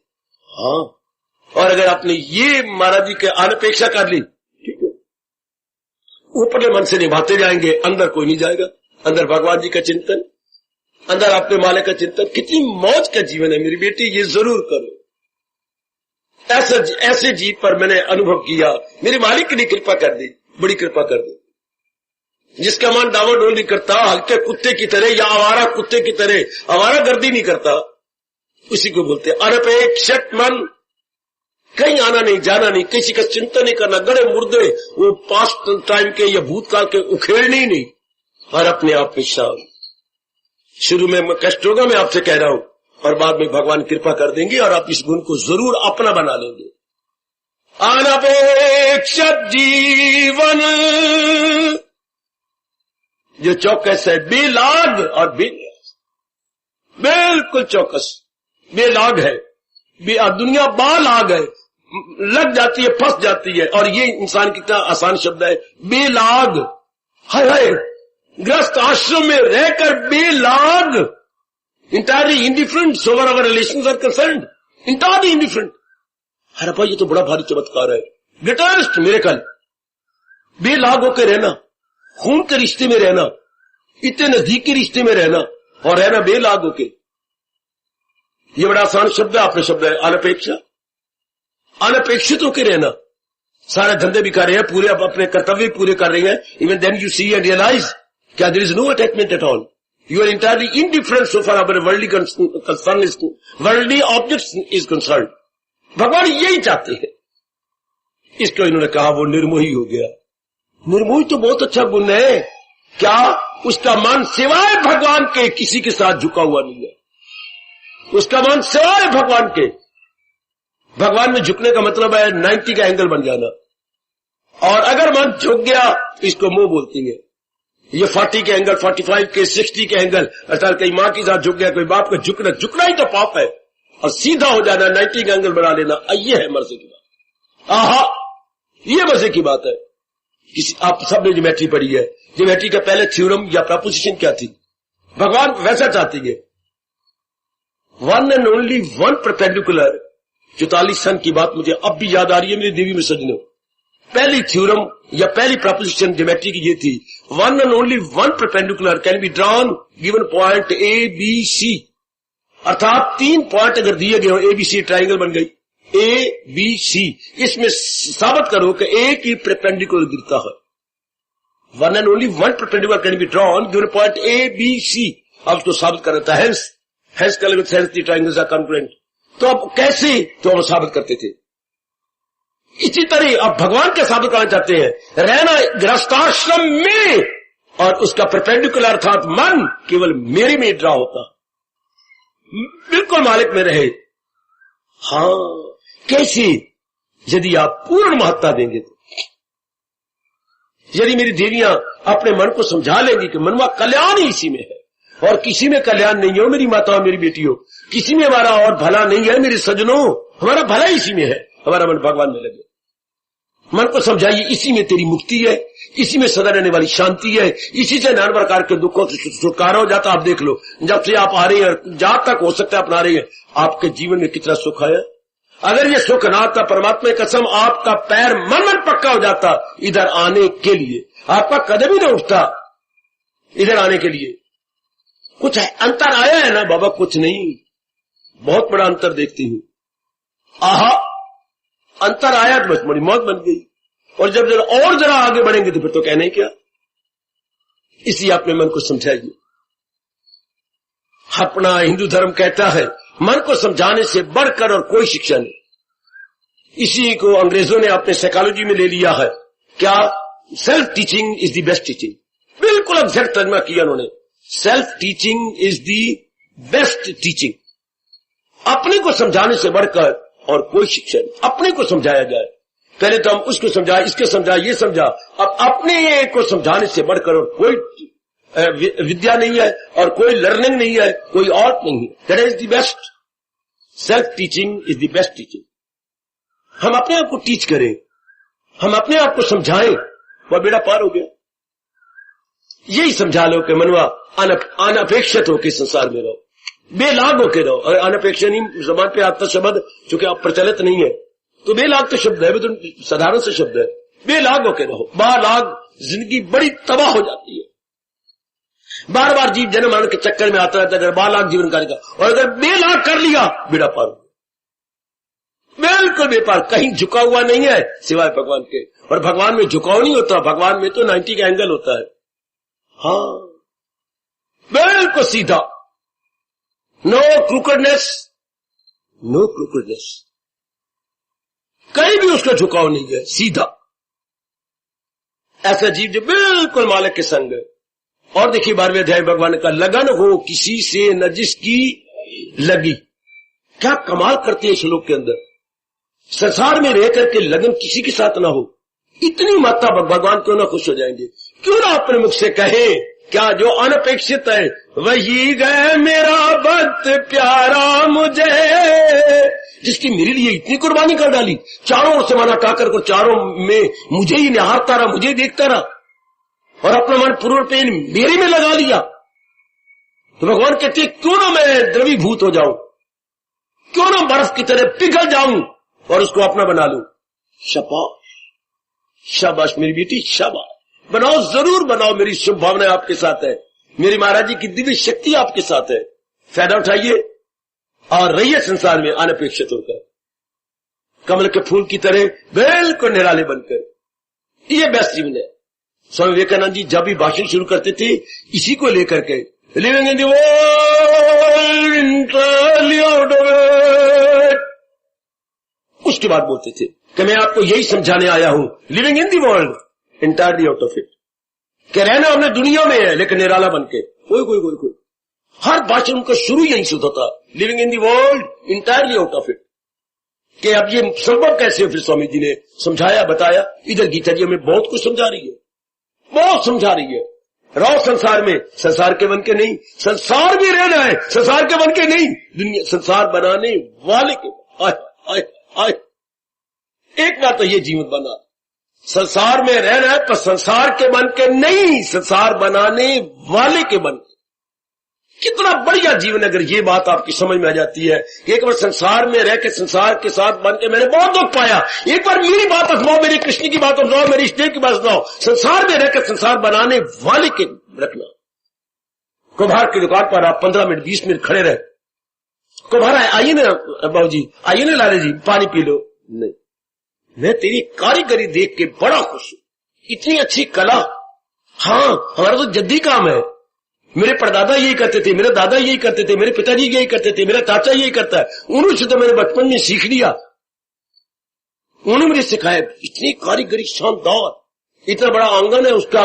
हाँ, और अगर आपने ये महाराज जी के अनपेक्षा कर ली, ठीक है, ऊपरले मन से निभाते जाएंगे, अंदर कोई नहीं जाएगा। अंदर भगवान जी का चिंतन, अंदर अपने मालिक का चिंतन। कितनी मौज का जीवन है मेरी बेटी, ये जरूर करो। ऐसे जीव पर मैंने अनुभव किया, मेरे मालिक ने कृपा कर दी, बड़ी कृपा कर दी। जिसका मन डावाडोल नहीं करता, हल्के कुत्ते की तरह या आवारा कुत्ते की तरह आवारा गर्दी नहीं करता, उसी को बोलते अनपेक्षित मन। कहीं आना नहीं, जाना नहीं, किसी का चिंता नहीं करना, गड़े मुर्दे वो पास्ट टाइम के या भूतकाल के उखेड़ने ही नहीं, और अपने आप में शांत। शुरू में कष्ट होगा, मैं आपसे कह रहा हूं, और बाद में भगवान कृपा कर देंगे और आप इस गुण को जरूर अपना बना लेंगे। अनपेक्षित जीवन जो चौकस है, बेलाग और बेनियाज, बिल्कुल चौकस, बेलाग है। दुनिया बालाग है, लग जाती है, फंस जाती है। और ये इंसान कितना आसान शब्द है, बेलाग। हाय हाय, ग्रस्त आश्रम में रहकर बेलाग, entirely indifferent over our relations are concerned, entirely indifferent. अरे भाई ये तो बड़ा भारी चमत्कार है, ग्रेटेस्ट मिरेकल। बेलाग होकर रहना, खून के रिश्ते में रहना, इतने नजदीकी रिश्ते में रहना और रहना बेलाग होके, ये बड़ा आसान शब्द है। आपने शब्द है अनपेक्षा, अनपेक्षित होकर रहना। सारे धंधे भी कर रहे हैं, पूरे अपने कर्तव्य पूरे कर रहे हैं। Even then you see and realise क्या there is no attachment at all, you are entirely indifferent so far our worldly concern is, worldly objects is concern. भगवान यही चाहते हैं। इसको इन्होंने कहा वो निर्मोही हो गया। निर्मोही तो बहुत अच्छा गुण है। क्या उसका मन सिवाय भगवान के किसी के साथ झुका हुआ नहीं है, उसका मन सिवाय भगवान के। भगवान में झुकने का मतलब है 90 का एंगल बन जाना। और अगर मन झुक गया, इसको मुंह बोलती है, ये 40 के एंगल, 45 के, 60 के एंगल, अर्थात कई मां के साथ झुक गया, कोई बाप का झुकना, झुकना ही तो पाप है। और सीधा हो जाना, 90 का एंगल बना लेना, ये है मजे की बात। आहा, ये मजे की बात है। आप सबने ज्योमेट्री पढ़ी है, ज्योमेट्री का पहले थ्योरम या प्रपोजिशन क्या थी? भगवान वैसा चाहती है, one and only one perpendicular. 44 सन की बात मुझे अब भी याद आ रही है मेरी देवी में सजनों। पहली थ्योरम या पहली प्रपोजिशन ज्योमेट्री की ये थी, one and only one perpendicular can be drawn given point A B C. अर्थात 3 पॉइंट अगर दिए गए हो, ए बी सी ट्राइंगल बन गई, ए बी सी। इसमें साबित करो कि एक ही परपेंडिकुलर गिरता है। One and only one perpendicular can be drawn given point A B C. अब उसको साबित कर रहा था, हेंस ट्राइंगल्स आर कॉन्ग्रुएंट। तो अब कैसे तो हम साबित करते थे। इसी तरह अब भगवान के साबित करना चाहते हैं, रहना गृहस्थाश्रम में और उसका परपेंडिकुलर अर्थात मन केवल मेरे में ड्रा होता, बिल्कुल मालिक में रहे। हाँ, कैसे? यदि आप पूर्ण महत्ता देंगे तो। यदि मेरी देवियां अपने मन को समझा लेंगी कि मनवा कल्याण ही इसी में है और किसी में कल्याण नहीं हो, मेरी माताओं मेरी बेटियों, किसी में हमारा और भला नहीं है मेरे सजनों, हमारा भला इसी में है, हमारा मन भगवान में लगे। मन को समझाइए, इसी में तेरी मुक्ति है, इसी में सदा रहने वाली शांति है, इसी से नाना प्रकार के दुखों से छुटकारा हो जाता। आप देख लो, जब से आप आ रहे हैं, जहां तक हो सकता है अपना रहे हैं, आपके जीवन में कितना सुख आया। अगर ये सुख ना आता, परमात्मा की कसम, आपका पैर मन पक्का हो जाता इधर आने के लिए, आपका कदम ही नहीं उठता इधर आने के लिए। कुछ है अंतर आया है ना बाबा? कुछ नहीं, बहुत बड़ा अंतर देखती हूं। आहा, अंतर आया तो बस बड़ी मौत बन गई। और जब जरा आगे बढ़ेंगे तो फिर तो कहने क्या। इसी अपने मन को समझाइए। अपना हिंदू धर्म कहता है मन को समझाने से बढ़कर और कोई शिक्षा नहीं। इसी को अंग्रेजों ने अपने साइकोलॉजी में ले लिया है। क्या? Self teaching is the best teaching. बिल्कुल एग्जैक्ट तर्जमा किया उन्होंने। Self teaching is the best teaching. अपने को समझाने से बढ़कर और कोई शिक्षा नहीं। अपने को समझाया जाए, पहले तो हम उसको समझाए, इसके समझाए, ये समझा। अब अपने को समझाने से बढ़कर और कोई विद्या नहीं है और कोई लर्निंग नहीं है, कोई और नहीं है। That is the best. Self teaching is the best teaching. हम अपने आप को टीच करें, हम अपने आप को समझाएं, वह बेड़ा पार हो गया। यही समझा लो कि मनवा अनपेक्षित होकर संसार में रहो, बेलाग होकर रहो। और अनपेक्षित नहीं जबान पे आता शब्द चूंकि आप प्रचलित नहीं है, तो बेलाग तो शब्द है, तो साधारण से शब्द है। बेलाग होकर रहो। बालाग जिंदगी बड़ी तबाह हो जाती है। बार बार जीव जन्म मरण के चक्कर में आता रहता है। अगर बालाग जीवन कार्य का, और अगर बेलाग कर लिया, बेड़ा पार हो, बिल्कुल बेपार। कहीं झुका हुआ नहीं है सिवाय भगवान के। और भगवान में झुकाव नहीं होता, भगवान में तो 90 का एंगल होता है। हाँ, बिल्कुल सीधा, नो क्रूकनेस, नो क्रूकनेस, कहीं भी उसका झुकाव नहीं है, सीधा। ऐसा जीव जो बिल्कुल मालिक के संग है। और देखिए 12वें अध्याय भगवान का, लगन हो किसी से न जिसकी लगी। क्या कमाल करते हैं श्लोक के अंदर। संसार में रह करके लगन किसी के साथ ना हो, इतनी मात्रा भगवान क्यों ना खुश हो जाएंगे? क्यों ना अपने मुख से कहे, क्या जो अनपेक्षित है वही गए मेरा भक्त प्यारा मुझे, जिसकी मेरे लिए इतनी कुर्बानी कर डाली, चारों ओर से मना काकर को चारों में मुझे ही निहारता रहा, मुझे देखता रहा और अपना मन पूर्ण पेन मेरे में लगा लिया। तो भगवान कहते क्यों ना मैं द्रवीभूत हो जाऊं, क्यों ना बर्फ की तरह पिघल जाऊं और उसको अपना बना लूं। शाबाश शाबाश मेरी बेटी, शाबाश, बनाओ, जरूर बनाओ। मेरी शुभ भावना आपके साथ है, मेरी महाराज जी की दिव्य शक्ति आपके साथ है। फायदा उठाइए और रहिए संसार में अनपेक्षित होकर, कमल के फूल की तरह बिल्कुल निराले बनकर। ये बेस्ट जीवन है। स्वामी विवेकानंद जी जब भी भाषण शुरू करते थे इसी को लेकर के, living in the world इंटरली out of it, उसके बाद बोलते थे कि मैं आपको यही समझाने आया हूं, living in the world entirely out of it, कि रहना हमने दुनिया में है लेकिन निराला बनके। कोई कोई कोई कोई हर भाषण उनका शुरू यही शुरू होता, living in the world entirely out of it. कि अब ये संभव कैसे? फिर स्वामी जी ने समझाया, बताया। इधर गीता जी हमें बहुत कुछ समझा रही है, बहुत समझा रही है। रहो संसार में, संसार के बन के नहीं, संसार भी रहना है, संसार के बन के नहीं, दुनिया संसार बनाने वाले के। आए आए आए, एक बात तो ये जीवन बना, संसार में रहना है पर संसार के बन के नहीं, संसार बनाने वाले के बन के। कितना बढ़िया जीवन, अगर ये बात आपकी समझ में आ जाती है कि एक बार संसार में रह के संसार के साथ बन के मैंने बहुत दुख पाया, एक बार मेरी बात सुनाओ, मेरी कृष्ण की बात सुनाओ, मेरी इष्ट की बात सुनाओ। संसार में रह के संसार बनाने वाले के रखना। कुम्हार की दुकान पर आप 15 मिनट 20 मिनट खड़े रहे, कुम्हार आइए ना बाबू जी, आइए ना लाले जी, पानी पी लो। नहीं, मैं तेरी कारीगरी देख के बड़ा खुश हूं, इतनी अच्छी कला। हाँ, हमारा तो जद्दी काम है, मेरे परदादा यही करते थे, मेरे दादा यही करते थे, मेरे पिताजी यही करते थे, मेरा चाचा यही करता है, उन्होंने से तो मैंने बचपन में सीख लिया, उन्होंने मुझे सिखाया। इतनी कारीगरी शानदार, इतना बड़ा आंगन है उसका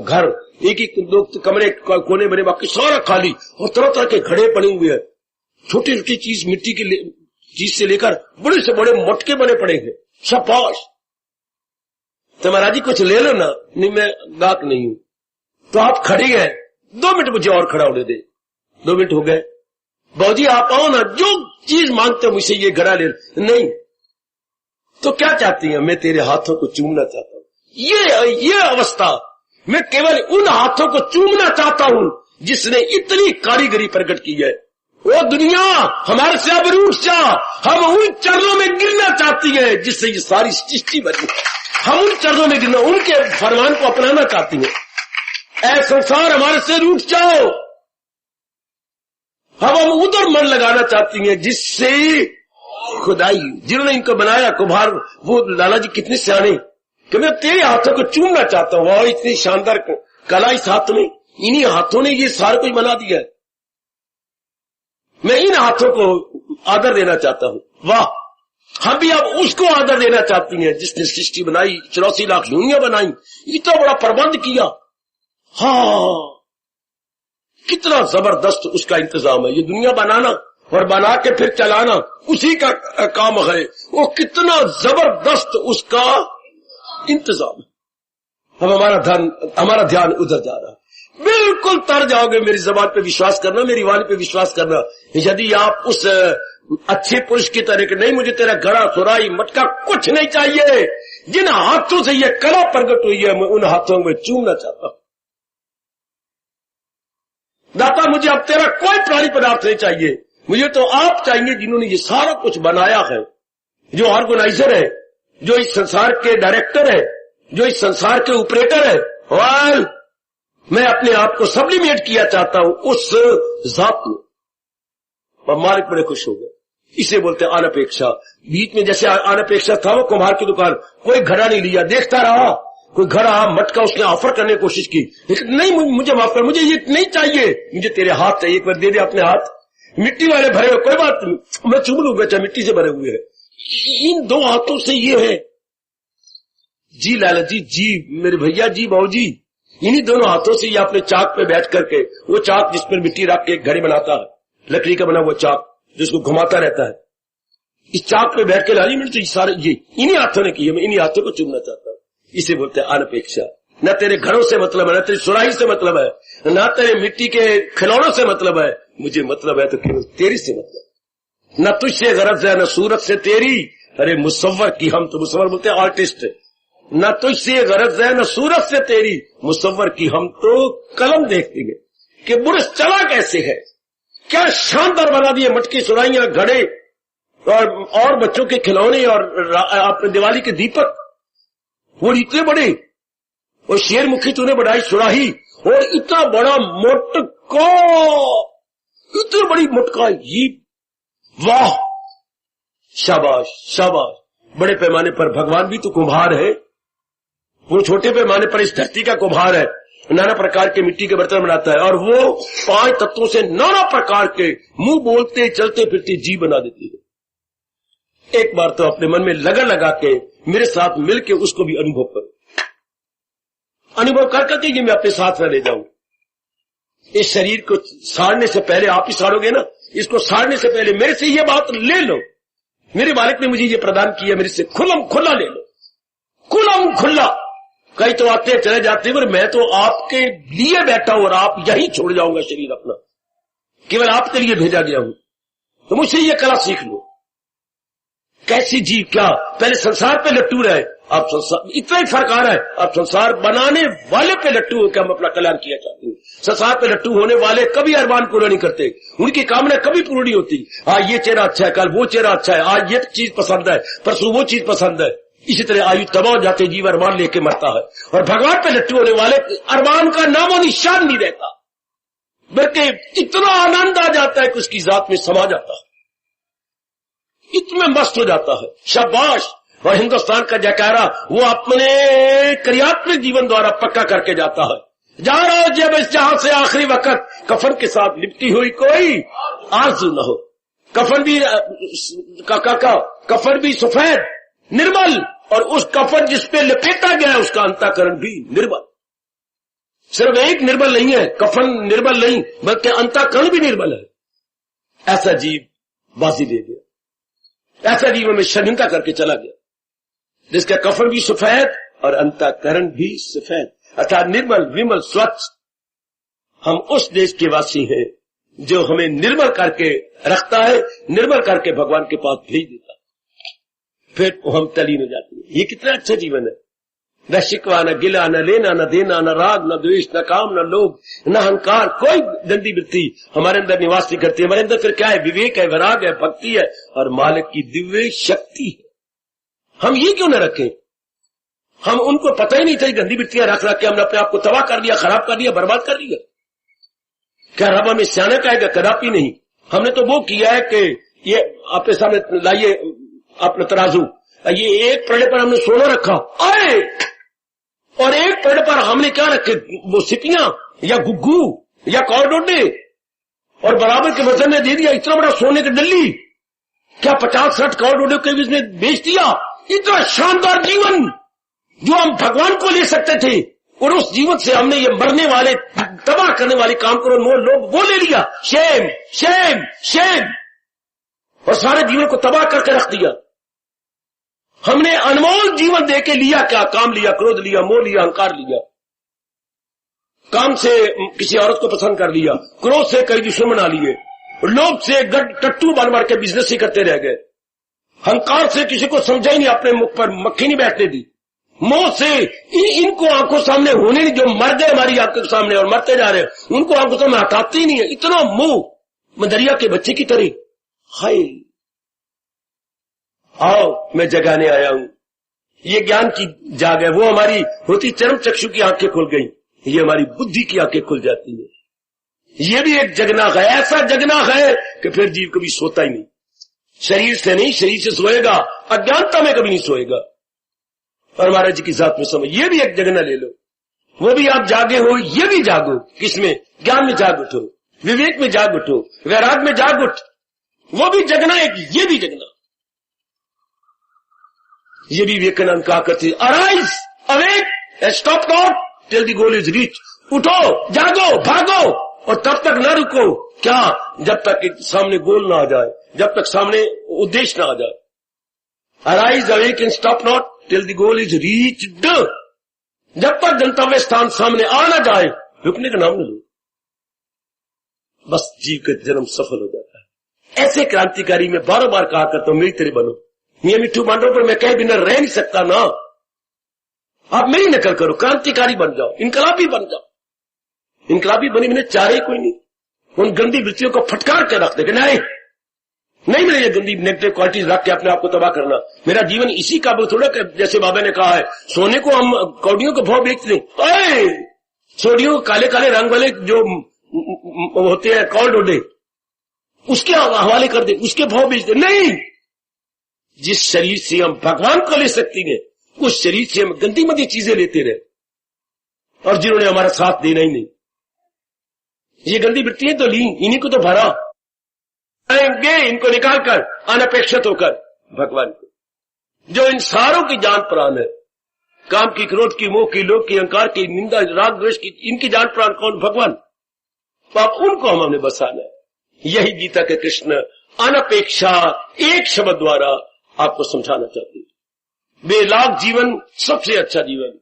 घर, एक एक दो कमरे कोने बने, बाकी सारा खाली, और तरह तरह के घड़े पड़े हुए हैं, छोटी छोटी चीज मिट्टी की चीज से लेकर बड़े से बड़े मटके बने पड़े हैं। शाबाश, तो महाराज जी कुछ ले लो ना। नहीं, मैं गाहक नहीं हूं। तो आप खड़े गए, 2 मिनट मुझे और खड़ा होने दे। 2 मिनट हो गए, बाबूजी आप आओ ना, जो चीज मांगते हो मुझसे, ये घड़ा ले। नहीं तो क्या चाहती है? मैं तेरे हाथों को चूमना चाहता हूं। ये अवस्था, मैं केवल उन हाथों को चूमना चाहता हूं जिसने इतनी कारीगरी प्रकट की है। वो दुनिया हमारे से अब रूठ जा, हम उन चरणों में गिरना चाहती है जिससे ये सारी सृष्टि बनी। हम उन चरणों में गिरना, उनके फरमान को अपनाना चाहती है। ऐ संसार हमारे से रूठ जाओ, हम उधर मन लगाना चाहती हैं जिससे खुदाई, जिन्होंने इनको बनाया कुम्हार, वो लाला जी कितने सियाने, कि मैं तेरे हाथों को चूमना चाहता हूं। और इतनी शानदार कला इस हाथ में, इन्हीं हाथों ने ये सारा कुछ बना दिया है। मैं इन हाथों को आदर देना चाहता हूं। वाह, हम भी अब उसको आदर देना चाहती हैं जिसने सृष्टि बनाई, 84 लाख दुनिया बनाई, इतना बड़ा प्रबंध किया। हाँ, कितना जबरदस्त उसका इंतजाम है। ये दुनिया बनाना और बना के फिर चलाना उसी का काम है। वो कितना जबरदस्त उसका इंतजाम है। अब हमारा ध्यान उधर जा रहा है। बिल्कुल तर जाओगे, मेरी जबान पे विश्वास करना, मेरी वाणी पे विश्वास करना। यदि आप उस अच्छे पुरुष की तरह के, नहीं मुझे तेरा घड़ा सुराई मटका कुछ नहीं चाहिए, जिन हाथों से ये कला प्रकट हुई है मैं उन हाथों में चूमना चाहता हूं। दाता मुझे अब तेरा कोई प्राणी पदार्थ नहीं चाहिए, मुझे तो आप चाहिए जिन्होंने ये सारा कुछ बनाया है, जो ऑर्गेनाइजर है, जो इस संसार के डायरेक्टर है, जो इस संसार के ऑपरेटर है। और मैं अपने आप को सब्लिमेट किया चाहता हूं उस जात में। और मालिक बड़े खुश हो गए। इसे बोलते हैं अनपेक्षा। बीच में जैसे अनपेक्षा था वो कुम्हार की दुकान, कोई घड़ा नहीं लिया, देखता रहा, कोई घड़ा मटका उसने ऑफर करने की कोशिश की, लेकिन नहीं, मुझे माफ कर, मुझे ये नहीं चाहिए, मुझे तेरे हाथ चाहिए, एक बार दे दे अपने हाथ, मिट्टी वाले भरे हुए, कोई बात नहीं, मैं चूम लूंगा, चाहे मिट्टी से भरे हुए हैं। इन 2 हाथों से ये है जी लाला जी, जी मेरे भैया जी, बाबू जी, इन्हीं दोनों हाथों से ये अपने चाक पे बैठ करके, वो चाक जिस पर मिट्टी रख के एक घड़ी बनाता है, लकड़ी का बना वो चाक जिसको घुमाता रहता है, इस चाक पे बैठ के लाली मिनट सारे ये इन्हीं हाथों ने किए, मैं इन्हीं हाथों को चुनना चाहता हूं। इसे बोलते हैं अनपेक्षा। न तेरे घरों से मतलब है, न तेरी सुराही से मतलब है, न तेरे मिट्टी के खिलौनों से मतलब है, मुझे मतलब है तो केवल तेरी से मतलब। न तुझसे गरज है, न सूरत से तेरी, अरे मुसव्वर की हम तो मुसव्वर बोलते हैं आर्टिस्ट, न तुझसे गरज है न सूरत से तेरी, मुसव्वर की हम तो कलम देखते हैं कि बुरस चला कैसे है, क्या शानदार बना दिए मटकी सुराइयां, घड़े और बच्चों के खिलौने और अपने दिवाली के दीपक, वो इतने बड़े, और शेर मुखी तूने बढ़ाई सुराही, और इतना बड़ा मोटका, इतनी बड़ी मोटका, ये वाह शाबाश शाबाश। बड़े पैमाने पर भगवान भी तो कुम्हार है, वो छोटे पैमाने पर इस धरती का कुम्हार है, नाना प्रकार के मिट्टी के बर्तन बनाता है, और वो 5 तत्वों से नाना प्रकार के मुंह बोलते चलते फिरते जीव बना देती है। एक बार तो अपने मन में लगन लगा के मेरे साथ मिलके उसको भी अनुभव करो, अनुभव कर करके ये मैं अपने साथ न ले जाऊं। इस शरीर को साड़ने से पहले, आप ही साड़ोगे ना, इसको साड़ने से पहले मेरे से ये बात ले लो, मेरे मालिक ने मुझे ये प्रदान किया, मेरे से खुल्लम खुल्ला ले लो, खुल्लम खुल्ला। कई तो आते चले जाते हैं, मैं तो आपके लिए बैठा हूं और आप यही छोड़ जाऊंगा शरीर अपना, केवल आपके लिए भेजा गया हूं, तो मुझसे ये कला सीख लो। कैसी जीव, क्या पहले संसार पे लट्टू रहे, आप संसार, इतना ही फर्क आ रहा है, आप संसार बनाने वाले पे लट्टू हो के हम अपना कल्याण किया चाहते हैं। संसार पे लट्टू होने वाले कभी अरमान पूरा नहीं करते, उनकी कामना कभी पूरी नहीं होती। आज ये चेहरा अच्छा है, कल वो चेहरा अच्छा है, आज ये चीज पसंद है, परसों वो चीज पसंद है, इसी तरह आयु तबाह हो जाते, जीव अरमान लेके मरता है। और भगवान पे लट्टू होने वाले अरमान का नामो निशान नहीं रहता, बल्कि इतना आनंद आ जाता है कि उसकी जात में समा जाता है, इतने मस्त हो जाता है, शाबाश। और हिंदुस्तान का जयकारा वो अपने क्रियात्मक जीवन द्वारा पक्का करके जाता है। जा रहा हो जब इस जहां से आखिरी वक्त, कफन के साथ लिपटी हुई कोई आरज़ू न हो, कफन भी सफेद निर्मल, और उस कफन जिसपे लपेटा गया है उसका अंतःकरण भी निर्मल। सिर्फ एक निर्मल नहीं है, कफन निर्मल नहीं, बल्कि अंतःकरण भी निर्मल है। ऐसा जीव बाजी दे गया, ऐसा जीव हमें शर्मिंदा करके चला गया, जिसका कफन भी सफेद और अंतःकरण भी सफेद, अर्थात निर्मल विमल स्वच्छ। हम उस देश के वासी हैं जो हमें निर्मल करके रखता है, निर्मल करके भगवान के पास भेज देता है, फिर हम तलीन हो जाते हैं। ये कितना अच्छा जीवन है, न शिकवा, न गिला, न लेना, न देना, न राग, न द्वेष, न काम, न लोभ, न अहंकार, कोई गंदी वृत्ति हमारे अंदर निवास नहीं करती। हमारे अंदर फिर क्या है, विवेक है, वैराग है, भक्ति है और मालिक की दिव्य शक्ति है। हम ये क्यों न रखें? हम उनको पता ही नहीं था, गंदी वृत्तियां रख रख के हमने अपने आप को तबाह कर दिया, खराब कर दिया, बर्बाद कर दिया। क्या रब हमें सियाने कहेगा? कदापि नहीं। हमने तो वो किया है कि ये आपके सामने लाइए अपना तराजू, ये एक पड़े पर हमने सोना रखा आए, और एक पड़े पर हमने क्या रखे, वो सिपियां या गुग्गू या कौरडोडे, और बराबर के वजन ने दे दिया इतना बड़ा सोने की डल्ली, क्या 50-60 कौरडोडे के बीच में बेच दिया। इतना शानदार जीवन जो हम भगवान को ले सकते थे, और उस जीवन से हमने ये मरने वाले तबाह करने वाले काम करो मोह लोग वो ले लिया। शेम शेम शेम, और सारे जीवन को तबाह करके रख दिया। हमने अनमोल जीवन देके लिया क्या? काम लिया, क्रोध लिया, मोह लिया, अहंकार लिया। काम से किसी औरत को पसंद कर लिया, क्रोध से कई दुश्मन बना लिए, लोभ से टट्टू बन मार के बिजनेस ही करते रह गए, अहंकार से किसी को समझा ही नहीं, अपने मुख पर मक्खी नहीं बैठने दी, मोह से इनको आंखों सामने होने नहीं, जो मर गए हमारी आंखों के सामने और मरते जा रहे हैं, उनको आंखों सामने हटाते ही नहीं है। इतना मोह मदरिया के बच्चे की तरह। हाय, आओ मैं जगाने आया हूं, ये ज्ञान की जाग है। वो हमारी होती चरम चक्षु की आंखें खुल गई, ये हमारी बुद्धि की आंखें खुल जाती है। ये भी एक जगना है, ऐसा जगना है कि फिर जीव कभी सोता ही नहीं, शरीर से नहीं, शरीर से सोएगा, अज्ञानता में कभी नहीं सोएगा। और महाराज जी की जात में समय, ये भी एक जगना ले लो, वो भी आप जागे हो, ये भी जागो। किसमें? ज्ञान में जाग उठो, विवेक में जाग उठो, वैराग में जाग उठ, वो भी जगना एक, ये भी जगना। ये भी विवेकानंद कहा करते, arise awake stop not till the goal is reach. उठो, जागो, भागो, और तब तक न रुको, क्या, जब तक सामने गोल ना आ जाए, जब तक सामने उद्देश्य ना आ जाए। Arise awake and stop not till the goal is reached. जब तक गंतव्य स्थान सामने आ ना जाए, रुकने का नाम न लो, बस जीव का जन्म सफल हो जाता है। ऐसे क्रांतिकारी मैं बार बार कहा करता हूं, मेरी तरह बनो। मियां मिट्टू बांडों पर मैं कहे बिना रह नहीं सकता ना, आप मेरी नकल करो, क्रांतिकारी बन जाओ, इनकलाबी बन जाओ। इनकलाबी बने बिना चाहे कोई नहीं, उन गंदी वृत्तियों को फटकार के रख दे कि नहीं मेरे ये गंदी नेगेटिव क्वालिटीज रख के अपने आप को तबाह करना। मेरा जीवन इसी काबू थोड़ा कि जैसे बाबा ने कहा है, सोने को हम कौड़ियों को भाव बेच दें, सोडियों काले काले रंग वाले जो होते हैं कॉल डोडे, उसके हवाले कर दे, उसके भाव बेच दे। नहीं, जिस शरीर से हम भगवान को ले सकती हैं, उस शरीर से हम गंदी मंदी चीजें लेते रहे, और जिन्होंने हमारा साथ देना ही नहीं। ये गंदी वृत्तियां तो ली, इन्हीं को तो भरा आएंगे, इनको निकालकर अनपेक्षित होकर भगवान को, जो इन सारों की जान प्राण है, काम की, क्रोध की, मोह की, लोभ की, अहंकार की, निंदा, राग द्वेष की, इनकी जान प्राण कौन? भगवान। तो अब उनको हमने बसाना है। यही गीता के कृष्ण अनपेक्षा एक शब्द द्वारा आपको समझाना चाहते हैं। बेलाग जीवन सबसे अच्छा जीवन,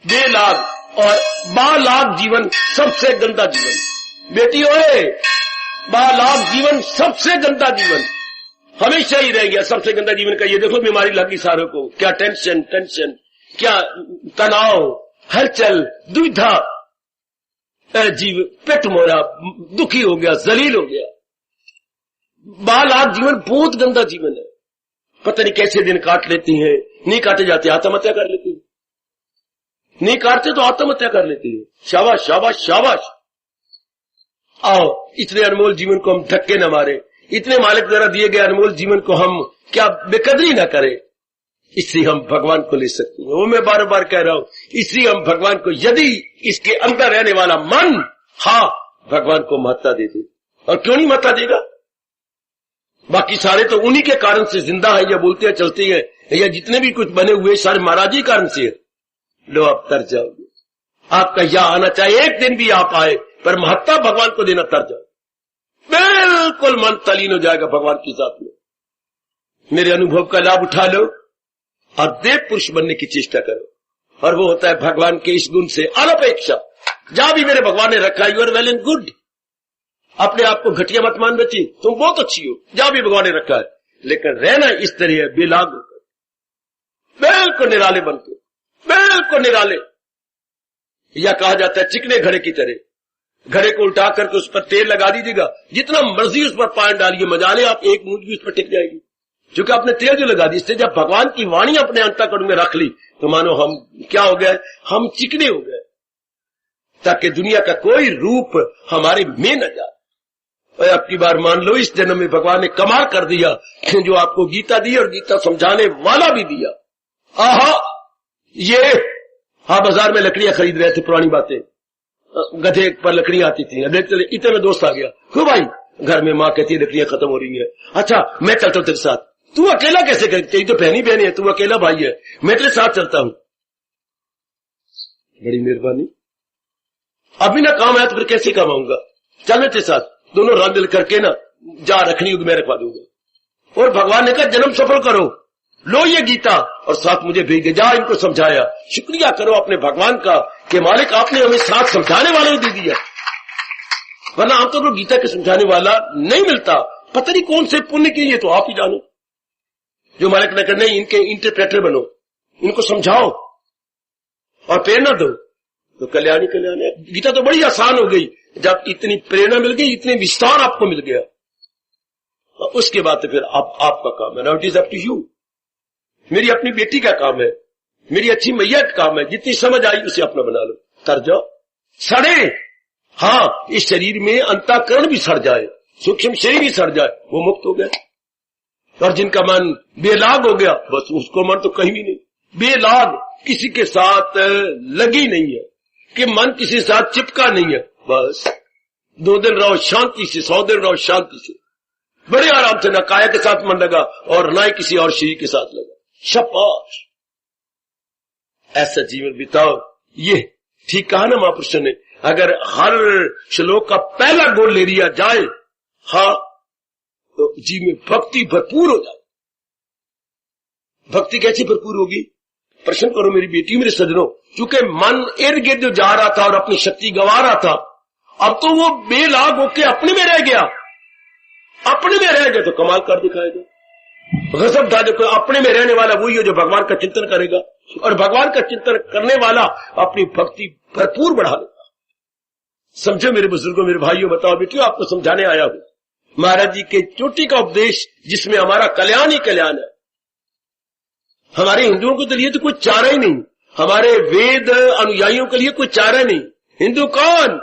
बेलाग और बालाग जीवन सबसे गंदा जीवन। बेटी ओए, बालाग जीवन सबसे गंदा जीवन हमेशा ही रह गया। सबसे गंदा जीवन का ये देखो, बीमारी लगी सारों को, क्या टेंशन, क्या तनाव, हलचल, दुविधा, जीव पेट मोरा, दुखी हो गया, जलील हो गया। बालाग जीवन बहुत गंदा जीवन है। पता नहीं कैसे दिन काट लेती हैं, नहीं काटे जाते आत्महत्या कर लेती है, नहीं काटते तो आत्महत्या कर लेती है। शाबाश शाबाश शाबाश। आओ, इतने अनमोल जीवन को हम धक्के न मारे, इतने मालिक द्वारा दिए गए अनमोल जीवन को हम क्या बेकदरी न करें। इसलिए हम भगवान को ले सकते हैं। वो मैं बार बार कह रहा हूं, इसलिए हम भगवान को, यदि इसके अंदर रहने वाला मन, हाँ, भगवान को महत्ता दे दे। और क्यों नहीं महत्ता देगा? बाकी सारे तो उन्हीं के कारण से जिंदा है, या बोलते हैं चलते हैं, या जितने भी कुछ बने हुए सारे महाराज ही कारण से है। लो, आप तर जाओगे। आपका या आना चाहे एक दिन भी आप आए, पर महत्ता भगवान को देना तर जाओ, बिल्कुल मन तलीन हो जाएगा भगवान की जात में। मेरे अनुभव का लाभ उठा लो और देव पुरुष बनने की चेष्टा करो, और वो होता है भगवान के इस गुण से अनपेक्षा। जहां भी मेरे भगवान ने रखा, you are well and good. अपने आप को घटिया मत मान बची, तुम बहुत अच्छी हो, जहां भी भगवान ने रखा है। लेकिन रहना इस तरह है, बेलाग होकर, बिल्कुल निराले बनकर, बिल्कुल निराले। या कहा जाता है चिकने घड़े की तरह, घड़े को उल्टा करके उस पर तेल लगा दीजिएगा, जितना मर्जी उस पर पानी डालिए, मजा ले, आप एक मूंद भी उस पर टिक जाएगी, क्योंकि आपने तेल जो लगा दी। इससे जब भगवान की वाणी अपने अंतःकरण में रख ली, तो मानो हम क्या हो गए, हम चिकने हो गए, ताकि दुनिया का कोई रूप हमारे में न जाए। और अब की बार मान लो, इस जन्म में भगवान ने कमाल कर दिया, जो आपको गीता दी और गीता समझाने वाला भी दिया। आहा, ये हाँ, बाजार में लकड़ियां खरीद रहे थे, पुरानी बातें, गधे पर लकड़ियां आती थी, देखते इतने में दोस्त आ गया, क्यों भाई, घर में माँ कहती है लकड़ियां खत्म हो रही है। अच्छा, मैं चलता हूं तेरे साथ। तू अकेला कैसे कर, तेरी तो बहनी बहनी है, तू अकेला भाई है, मैं तेरे साथ चलता हूं। बड़ी मेहरबानी, अभी ना काम आया तो फिर कैसे काम आऊंगा, चल मैं तेरे साथ, दोनों राम मिल करके ना जा, रखनी मैं रखवा दूंगा। और भगवान ने कहा जन्म सफल करो, लो ये गीता और साथ मुझे भेज दे, जा इनको समझाया। शुक्रिया करो अपने भगवान का कि मालिक आपने हमें साथ समझाने वाला ही दे दिया, वरना आमतौर पर गीता के समझाने वाला नहीं मिलता। पता नहीं कौन से पुण्य के लिए, तो आप ही जानो। जो मालिक ने कहा नहीं, इनके इंटरप्रेटर बनो, इनको समझाओ और प्रेरणा दो, तो कल्याणी कल्याणी। गीता तो बड़ी आसान हो गई, जब इतनी प्रेरणा मिल गई, इतने विस्तार आपको मिल गया, उसके बाद तो फिर आपका काम है। Now it is up to you. मेरी अपनी बेटी का काम है, मेरी अच्छी मैया का काम है, जितनी समझ आई उसे अपना बना लो, तर जाओ, सड़े, हाँ, इस शरीर में अंतःकरण भी सड़ जाए, सूक्ष्म शरीर भी सड़ जाए, वो मुक्त हो गया। और जिनका मन बेलाग हो गया, बस उसको मन तो कहीं भी नहीं, बेलाग, किसी के साथ लगी नहीं है, कि मन किसी के साथ चिपका नहीं है, बस 2 दिन रहो शांति से, 100 दिन रहो शांति से, बड़े आराम से, ना काया के साथ मन लगा और ना ही किसी और शरीर के साथ लगा। शाबाश, ऐसा जीवन बिताओ। ये ठीक कहा ना महापुरुषों ने, अगर हर श्लोक का पहला गोल ले लिया जाए, हाँ, तो जी में भक्ति भरपूर हो जाए। भक्ति कैसे भरपूर होगी? प्रश्न करो मेरी बेटी, मेरे सजनों। क्योंकि मन इर्द गिर्द जो जा रहा था और अपनी शक्ति गंवा रहा था, अब तो वो बेलाग होके अपने में रह गया। अपने में रह गया तो कमाल कर दिखाएगा। गजब था। देखो, अपने में रहने वाला वही है जो भगवान का चिंतन करेगा, और भगवान का चिंतन करने वाला अपनी भक्ति भरपूर बढ़ा लेगा। समझो मेरे बुजुर्गों, मेरे भाइयों, बताओ बेटियों, आपको समझाने आया हूं महाराज जी के चोटी का उपदेश, जिसमें हमारा कल्याण ही कल्याण है। हमारे हिंदुओं के लिए तो कोई चारा ही नहीं, हमारे वेद अनुयायियों के लिए कोई चारा नहीं। हिंदू कौन?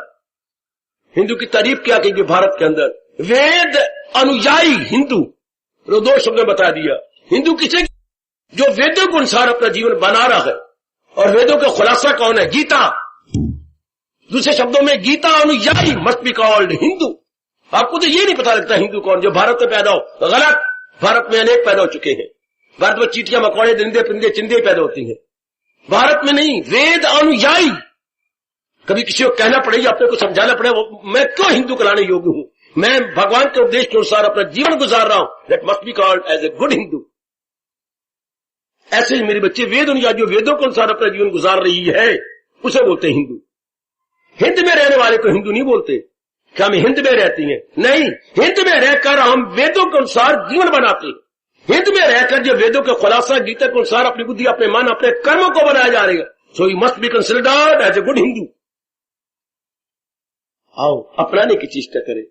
हिंदू की तारीफ क्या कहेंगे भारत के अंदर? वेद अनुयायी हिंदू। दो शब्द में बता दिया। हिंदू किसे? जो वेदों के अनुसार अपना जीवन बना रहा है। और वेदों का खुलासा कौन है? गीता। दूसरे शब्दों में गीता अनुयायी मस्ट बी कॉल्ड हिंदू। आपको तो ये नहीं पता लगता हिंदू कौन, जो भारत में पैदा हो। गलत। भारत में अनेक पैदा हो चुके हैं। भारत में चीटियां, मकौड़े, दरिंदे, परिंदे, चिंदे पैदा होती हैं। भारत में नहीं, वेद अनुयायी। कभी किसी को कहना पड़ेगा, अपने को समझाना पड़ेगा, मैं क्यों हिंदू कहलाने योग्य हूं? मैं भगवान के उपदेश के अनुसार अपना जीवन गुजार रहा हूं। That must be called as a good Hindu. ऐसे ही मेरे बच्चे, वेद अनुयायी जो वेदों के अनुसार अपना जीवन गुजार रही है, उसे बोलते हैं हिंदू। हिंद में रहने वाले को हिंदू नहीं बोलते। क्या हम हिंद में रहती हैं? नहीं, हिंद में रहकर हम वेदों के अनुसार जीवन बनाते हैं। हिंद में रहकर जो वेदों के खुलासा गीता के अनुसार अपनी बुद्धि, अपने मन, अपने कर्मों को बनाया जा रहा है। So you must be considered as a good Hindu. आओ अपनाने की चेष्टा करें,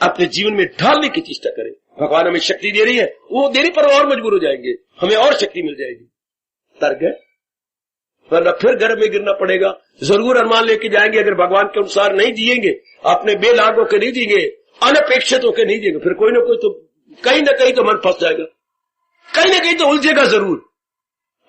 अपने जीवन में ढालने की चेष्टा करें। भगवान हमें शक्ति दे रही है, वो देरी पर और मजबूर हो जाएंगे, हमें और शक्ति मिल जाएगी। तर गए, वरना फिर गर्भ में गिरना पड़ेगा। जरूर अनुमान लेके जाएंगे, अगर भगवान के अनुसार नहीं जिएंगे, अपने बेलाग होकर नहीं जिएंगे, अनपेक्षित होकर नहीं जिएंगे, फिर कोई ना कोई तो कहीं ना कहीं तो मन फंस जाएगा, कहीं ना कहीं तो उलझेगा जरूर।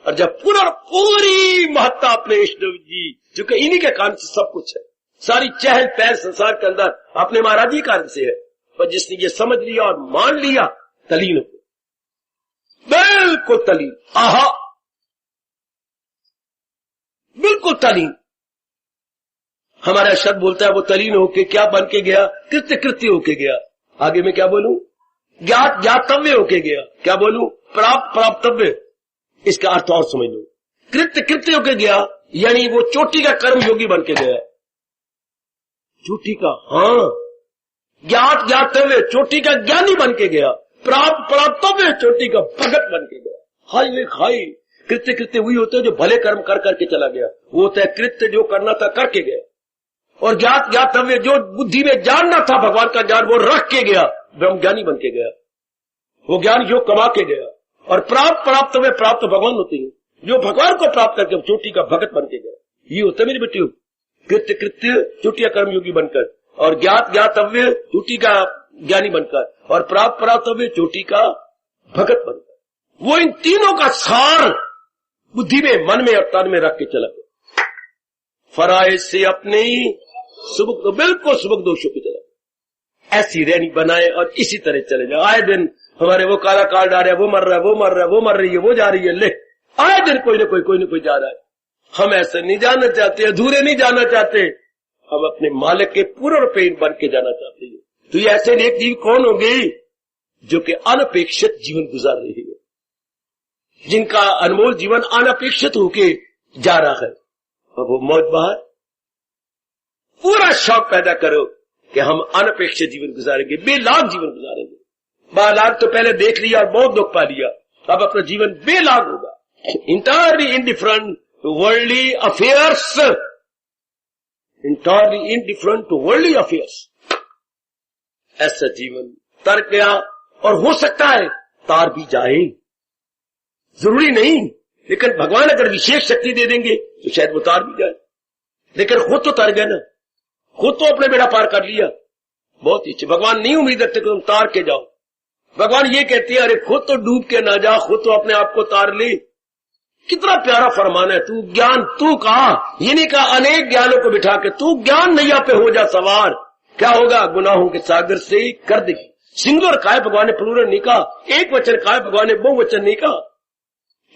और जब पूरी महत्ता अपने इष्ट जी, क्योंकि इन्हीं के कारण से सब कुछ है, सारी चहल पहल संसार के अंदर अपने महाराज ही कारण से है। पर जिसने ये समझ लिया और मान लिया, तलीन हो, बिल्कुल तलीन। आहा, बिल्कुल तलीन। हमारा शब्द बोलता है वो तलीन होके क्या बन के गया? कृत्य कृत्य होके गया। आगे मैं क्या बोलूं? ज्ञात ज्ञातव्य होके गया। क्या बोलूं? प्राप्त प्राप्तव्य। इसका अर्थ और समझ लो। कृत्य कृत्य होके गया, यानी वो चोटी का कर्म योगी बन के गया। चोटी का, हाँ, ज्ञात ज्ञातव्य, चोटी का ज्ञानी बन के गया। प्राप्त प्राप्तव्य, चोटी का भगत बन के गया। हाई वे खाई। कृत्य कृत्य वही होते हैं जो भले कर्म कर करके चला गया, वो होता है कृत्य जो करना था करके गया। और ज्ञात ज्ञातव्य, जो बुद्धि में जानना था भगवान का ज्ञान, वो रख के गया, ब्रह्म ज्ञानी बन के गया, वो ज्ञान जो कमा के गया। और प्राप्त प्राप्तव्य, प्राप्त भगवान होते हैं जो भगवान को प्राप्त करके चोटी का भगत बन के गया। ये होता है मेरी बेटियों, कृत्य कृत्य चोटिया कर्मयोगी बनकर, और ज्ञात ज्ञातव्य चोटी का ज्ञानी बनकर, और प्राप्त प्राप्तव्य चोटी का भगत बनकर। वो इन तीनों का सार बुद्धि में, मन में और तन में रख के चला गया। फराए से अपने सुबह बिल्कुल सुबह दोषों पे चला। ऐसी रहनी बनाए और इसी तरह चले जाए। आए दिन हमारे वो काला कार्ड आ रहा है, वो मर रहा है, वो मर रहा है, वो मर रही है, वो जा रही है, ले आए दिन कोई ना कोई जा रहा है। हम ऐसे नहीं जाना चाहते, अधूरे नहीं जाना चाहते, हम अपने मालिक के पूर्ण रूपे बन के जाना चाहते हैं। तो ये ऐसे नेक जीव कौन होंगे? जो कि अनपेक्षित जीवन गुजार रही है, जिनका अनमोल जीवन अनपेक्षित होके जा रहा है। अब वो मौज बाहर पूरा शौक पैदा करो कि हम अनपेक्षित जीवन गुजारेंगे, बेलाग जीवन गुजारेंगे। बालाग तो पहले देख लिया और बहुत दुख पा लिया, अब अपना जीवन बेलाग होगा। Entirely indifferent to worldly affairs, entirely indifferent to worldly affairs. ऐसा जीवन तर गया, और हो सकता है तार भी जाए, जरूरी नहीं, लेकिन भगवान अगर विशेष शक्ति दे देंगे तो शायद वो तार भी जाए। लेकिन खुद तो तर गए ना, खुद तो अपने बेड़ा पार कर लिया। बहुत ही अच्छे। भगवान नहीं उम्मीद रखते कि तुम तार के जाओ। भगवान ये कहते हैं, अरे खुद तो डूब के ना जा, खुद तो अपने आप को तार ले। कितना प्यारा फरमान है। तू ज्ञान, तू कहा, ये नहीं कहा अनेक ज्ञानों को बिठा के, तू ज्ञान नैया पे हो जा सवार। क्या होगा? गुनाहों के सागर से कर देगी। सिंगुलर कहा भगवान ने, प्लूरल नहीं कहा। एक वचन कहा भगवान ने, बहुवचन नहीं कहा।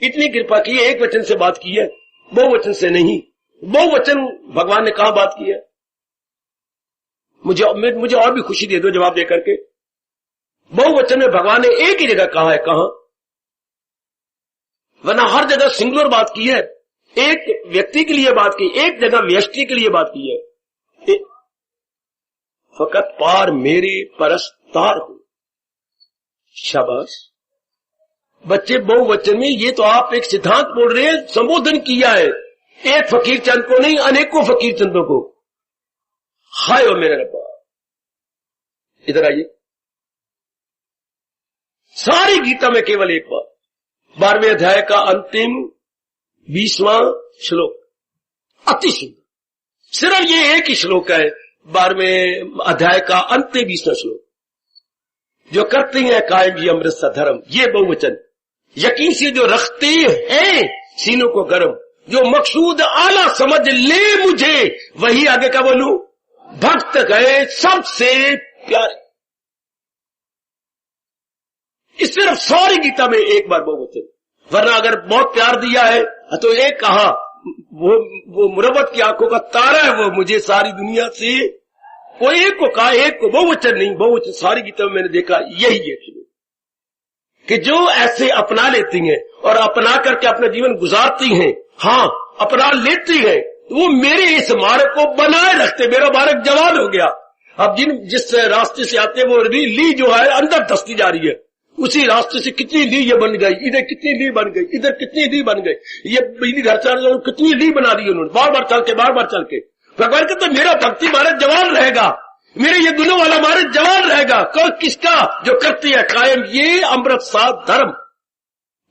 इतनी कृपा की है, एक वचन से बात की है, बहुवचन से नहीं। बहुवचन भगवान ने कहां बात की है? मुझे और भी खुशी दे दो जवाब दे करके। बहुवचन में भगवान ने एक ही जगह कहा है, कहां? वरना हर जगह सिंगुलर बात की है, एक व्यक्ति के लिए बात की, एक जगह व्यष्टि के लिए बात की है। फकत पार मेरे परस्तार हो। शाबाश बच्चे, बहुवचन में ये तो आप एक सिद्धांत बोल रहे हैं, संबोधन किया है एक फकीर चंद को नहीं, अनेकों फकीर चंदों को। हाय ओ मेरे रब्बा, इधर आइए। सारी गीता में केवल एक बात, 12वें अध्याय का अंतिम 20वां श्लोक, अति सुंदर। सिर्फ ये एक ही श्लोक है 12वें अध्याय का अंतिम 20वां श्लोक। जो करते हैं कायम ये अमृत सा धर्म, ये बहुवचन। यकीन से जो रखते हैं सीनों को गर्म, जो मकसूद आला समझ ले मुझे, वही आगे का बोलूं, भक्त गए सबसे प्यारे। इस सिर्फ सारी गीता में एक बार बहुवचन। वरना अगर बहुत प्यार दिया है तो एक कहा, वो मुरब्बत की आंखों का तारा है, वो मुझे सारी दुनिया से, वो एक को कहा, एक को, बहुवचन नहीं, बहुवचन सारी गीता में मैंने देखा यही है कि जो ऐसे अपना लेती हैं और अपना करके अपना जीवन गुजारती हैं, हाँ अपना लेती हैं, वो मेरे इस मार्ग को बनाए रखते। मेरा मार्ग जवान हो गया। अब जिस रास्ते से आते हैं वो ली जो है अंदर धसती जा रही है, उसी रास्ते से कितनी ली ये बन गई, इधर कितनी ली बन गई, इधर कितनी ली बन गई, ये बिजली घर चल कितनी ली बना दी उन्होंने, बार बार चल के। भगवान कहते मेरा भक्ति मार्ग जवान रहेगा, मेरे ये गुनों वाला मार्ग जवान रहेगा। किसका? जो करती है कायम ये अमृत सा धर्म,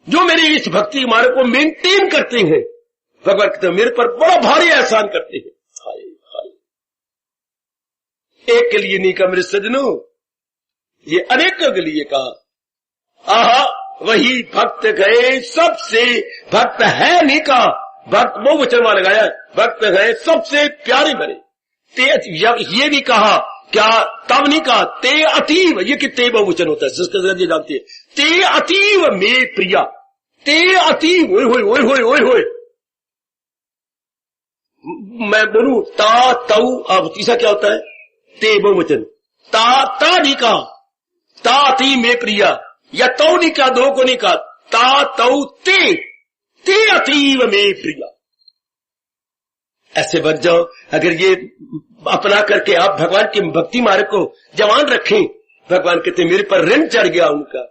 जो मेरे इस भक्ति मार्ग को मेंटेन करते हैं। भगवान कहते मेरे पर बड़ा भारी एहसान करते हैं। हाय हाय, एक के लिए नहीं कहा मेरे सजनों, ये अनेकों के लिए कहा। आहा, वही भक्त गए सबसे, भक्त है नहीं कहा, भक्त बहुवचन वहां लगाया, भक्त गए सबसे प्यारे बने। ये भी कहा, क्या तब नहीं कहा ते अतीव, ये कि ते बहुवचन होता है, संस्कृत ये जानती है। ते अतीव में प्रिया, ते अतीव, ओए होए ओए होए ओए, मैं बोलूं ता तऊ, अब तीसरा क्या होता है? ते बहुवचन। ता नहीं कहा, ता अतीव में प्रिया, या तो नहीं कहा, दो को नहीं कहा, ता तऊ ते अतीव में प्रिया। ऐसे बन जाओ। अगर ये अपना करके आप भगवान के भक्ति मार्ग को जवान रखें, भगवान कहते मेरे पर ऋण चढ़ गया उनका,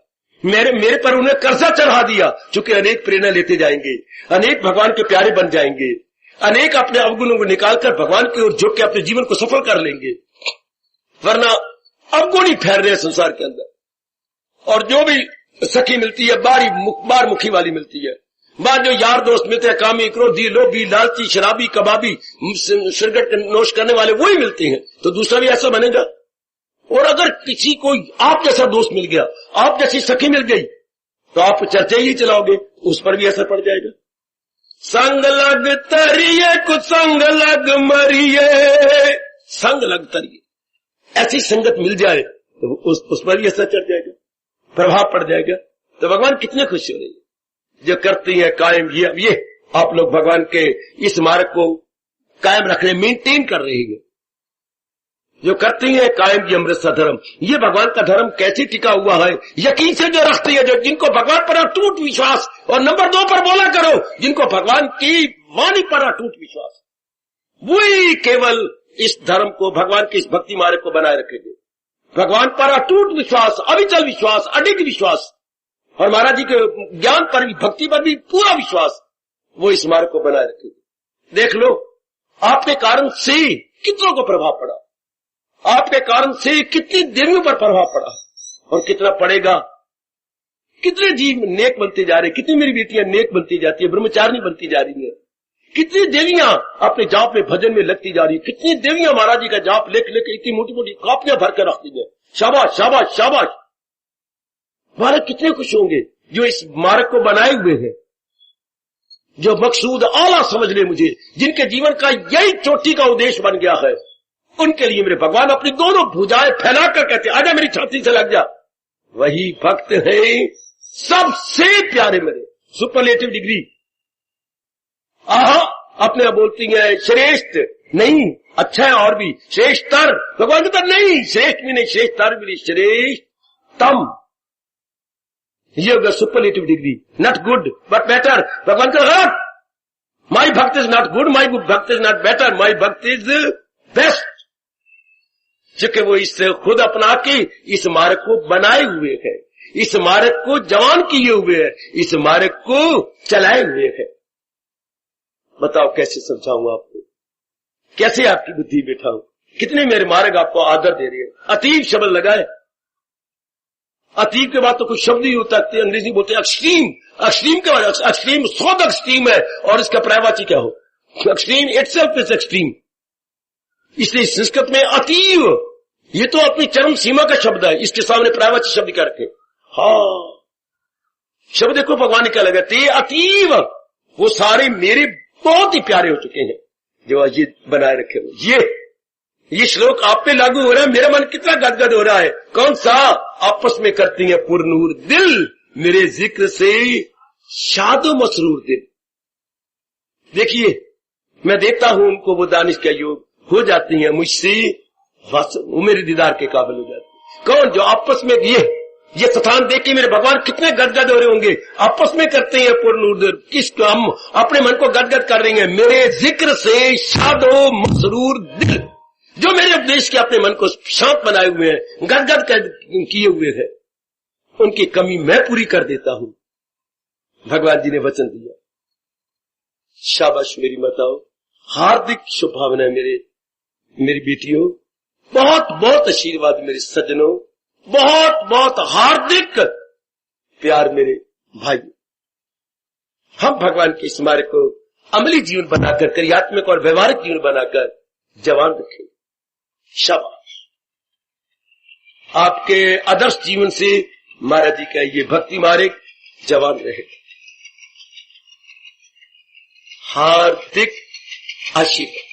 मेरे पर उन्हें कर्जा चढ़ा दिया, चूंकि अनेक प्रेरणा लेते जाएंगे, अनेक भगवान के प्यारे बन जाएंगे, अनेक अपने अवगुणों को निकालकर भगवान की ओर झुक के अपने जीवन को सफल कर लेंगे। वरना अवगुण ही फैल रहे हैं संसार के अंदर, और जो भी सखी मिलती है बार मुखी वाली मिलती है। बार जो यार दोस्त मिलते हैं कामी, क्रोधी, लोभी, लालची, शराबी, कबाबी, सिगरेट नोश करने वाले वही मिलते हैं, तो दूसरा भी ऐसा बनेगा। और अगर किसी को आप जैसा दोस्त मिल गया, आप जैसी सखी मिल गई, तो आप चर्चा ही चलाओगे, उस पर भी असर पड़ जाएगा। संग लग तरिए कुछ संग लग मरिए, संग लग तरिए, ऐसी संगत मिल जाए तो उस पर भी असर चढ़ जाएगा, प्रभाव पड़ जाएगा। तो भगवान कितने खुश हो रहे हैं जो करती है कायम ये आप लोग भगवान के इस मार्ग को कायम रख रहे, मेंटेन कर रहे हैं, जो करती है कायम ये अमृत सा धर्म। ये भगवान का धर्म कैसे टिका हुआ है? यकीन से जो रखती है, जो जिनको भगवान पर अटूट विश्वास, और नंबर 2 पर बोला करो, जिनको भगवान की वाणी पर अटूट विश्वास, वही केवल इस धर्म को, भगवान के इस भक्ति मार्ग को बनाए रखेंगे। भगवान पर अटूट विश्वास, अविचल विश्वास, अडिग विश्वास, और महाराज जी के ज्ञान पर भी, भक्ति पर भी पूरा विश्वास, वो इस मार्ग को बनाए रखेंगे। देख लो, आपके कारण से कितनों को प्रभाव पड़ा, आपके कारण से कितनी देवियों पर प्रभाव पड़ा, और कितना पड़ेगा। कितने जीव नेक बनते जा रहे, कितनी मेरी बेटियां नेक बनती जाती है, ब्रह्मचारिणी बनती जा रही है, कितनी देवियां अपने जाप में भजन में लगती जा रही है, कितनी देवियां महाराज जी का जाप लेके इतनी मोटी मोटी कॉपियां भर कर रखती है। शाबाश शाबाश शाबाश। महाराज कितने खुश होंगे जो इस मार्ग को बनाए हुए हैं, जो मकसूद आला समझ ले मुझे, जिनके जीवन का यही चोटी का उद्देश्य बन गया है। उनके लिए मेरे भगवान अपनी दोनों भुजाएं फैलाकर कहते आजा मेरी छाती से लग जा। वही भक्त है सबसे प्यारे मेरे, सुपरलेटिव डिग्री। आहा, अपने आप बोलती हैं श्रेष्ठ नहीं, अच्छा है और भी श्रेष्ठतर। भगवान कहता नहीं, श्रेष्ठ भी नहीं, श्रेष्ठतर भी नहीं, श्रेष्ठतम। ये होगा superlative degree, not good but better. भगवान का माई भक्त इज नॉट गुड, माई भक्त इज नॉट बेटर, माई भक्त इज बेस्ट। क्योंकि वो इससे खुद अपना के इस मार्ग को बनाए हुए है, इस मार्ग को जवान किए हुए है, इस मार्ग को चलाए हुए है। बताओ कैसे समझाऊं आपको, कैसे आपकी बुद्धि बैठाऊं? कितने मेरे मार्ग आपको आदर दे रही है। अतीब शब्द लगाए, अतीब के बाद तो कुछ शब्द ही होता है, अंग्रेजी बोलते हैं एक्सट्रीम। एक्सट्रीम के बाद एक्सट्रीम सौद एक्सट्रीम है, और इसका पर्यायवाची क्या हो? Extreme itself is extreme. इसलिए संस्कृत में अतीव, ये तो अपनी चरम सीमा का शब्द है, इसके सामने पर्यायवाची शब्द क्या रखे? हाँ, शब्द देखो भगवान ने क्या लगा, ते अतीव, वो सारे मेरे बहुत ही प्यारे हो चुके हैं जो ये बनाए रखे हो। ये श्लोक आप पे लागू हो रहा है, मेरा मन कितना गदगद हो रहा है। कौन सा? आपस में करती है पुरनूर दिल, मेरे जिक्र से शादो मसरूर दिल। देखिए, मैं देता हूं उनको वो दानिश का योग, हो जाती है मुझसे, वो मेरे दीदार के काबिल हो जाती। कौन? जो आपस में ये स्थान देख के मेरे भगवान कितने गदगद हो रहे होंगे। आपस में करते हैं पुरनूर दिल, किसको? हम अपने मन को गदगद कर रहे हैं, मेरे जिक्र से शादो मसरूर दिल। जो मेरे उपदेश के अपने मन को शांत बनाए हुए हैं, गदगद किए हुए हैं, उनकी कमी मैं पूरी कर देता हूं। भगवान जी ने वचन दिया। शाबाश मेरी माताओं, हार्दिक शुभकामनाएं मेरी बेटियों, बहुत बहुत आशीर्वाद मेरे सज्जनों, बहुत बहुत हार्दिक प्यार मेरे भाई। हम भगवान के इस मार्ग को अमली जीवन बनाकर, क्रियात्मक और व्यवहारिक जीवन बनाकर जवान रखें। शाबाश। आपके आदर्श जीवन से महाराज जी का ये भक्ति मार्ग जवान रहे। हार्दिक आशीर्वाद।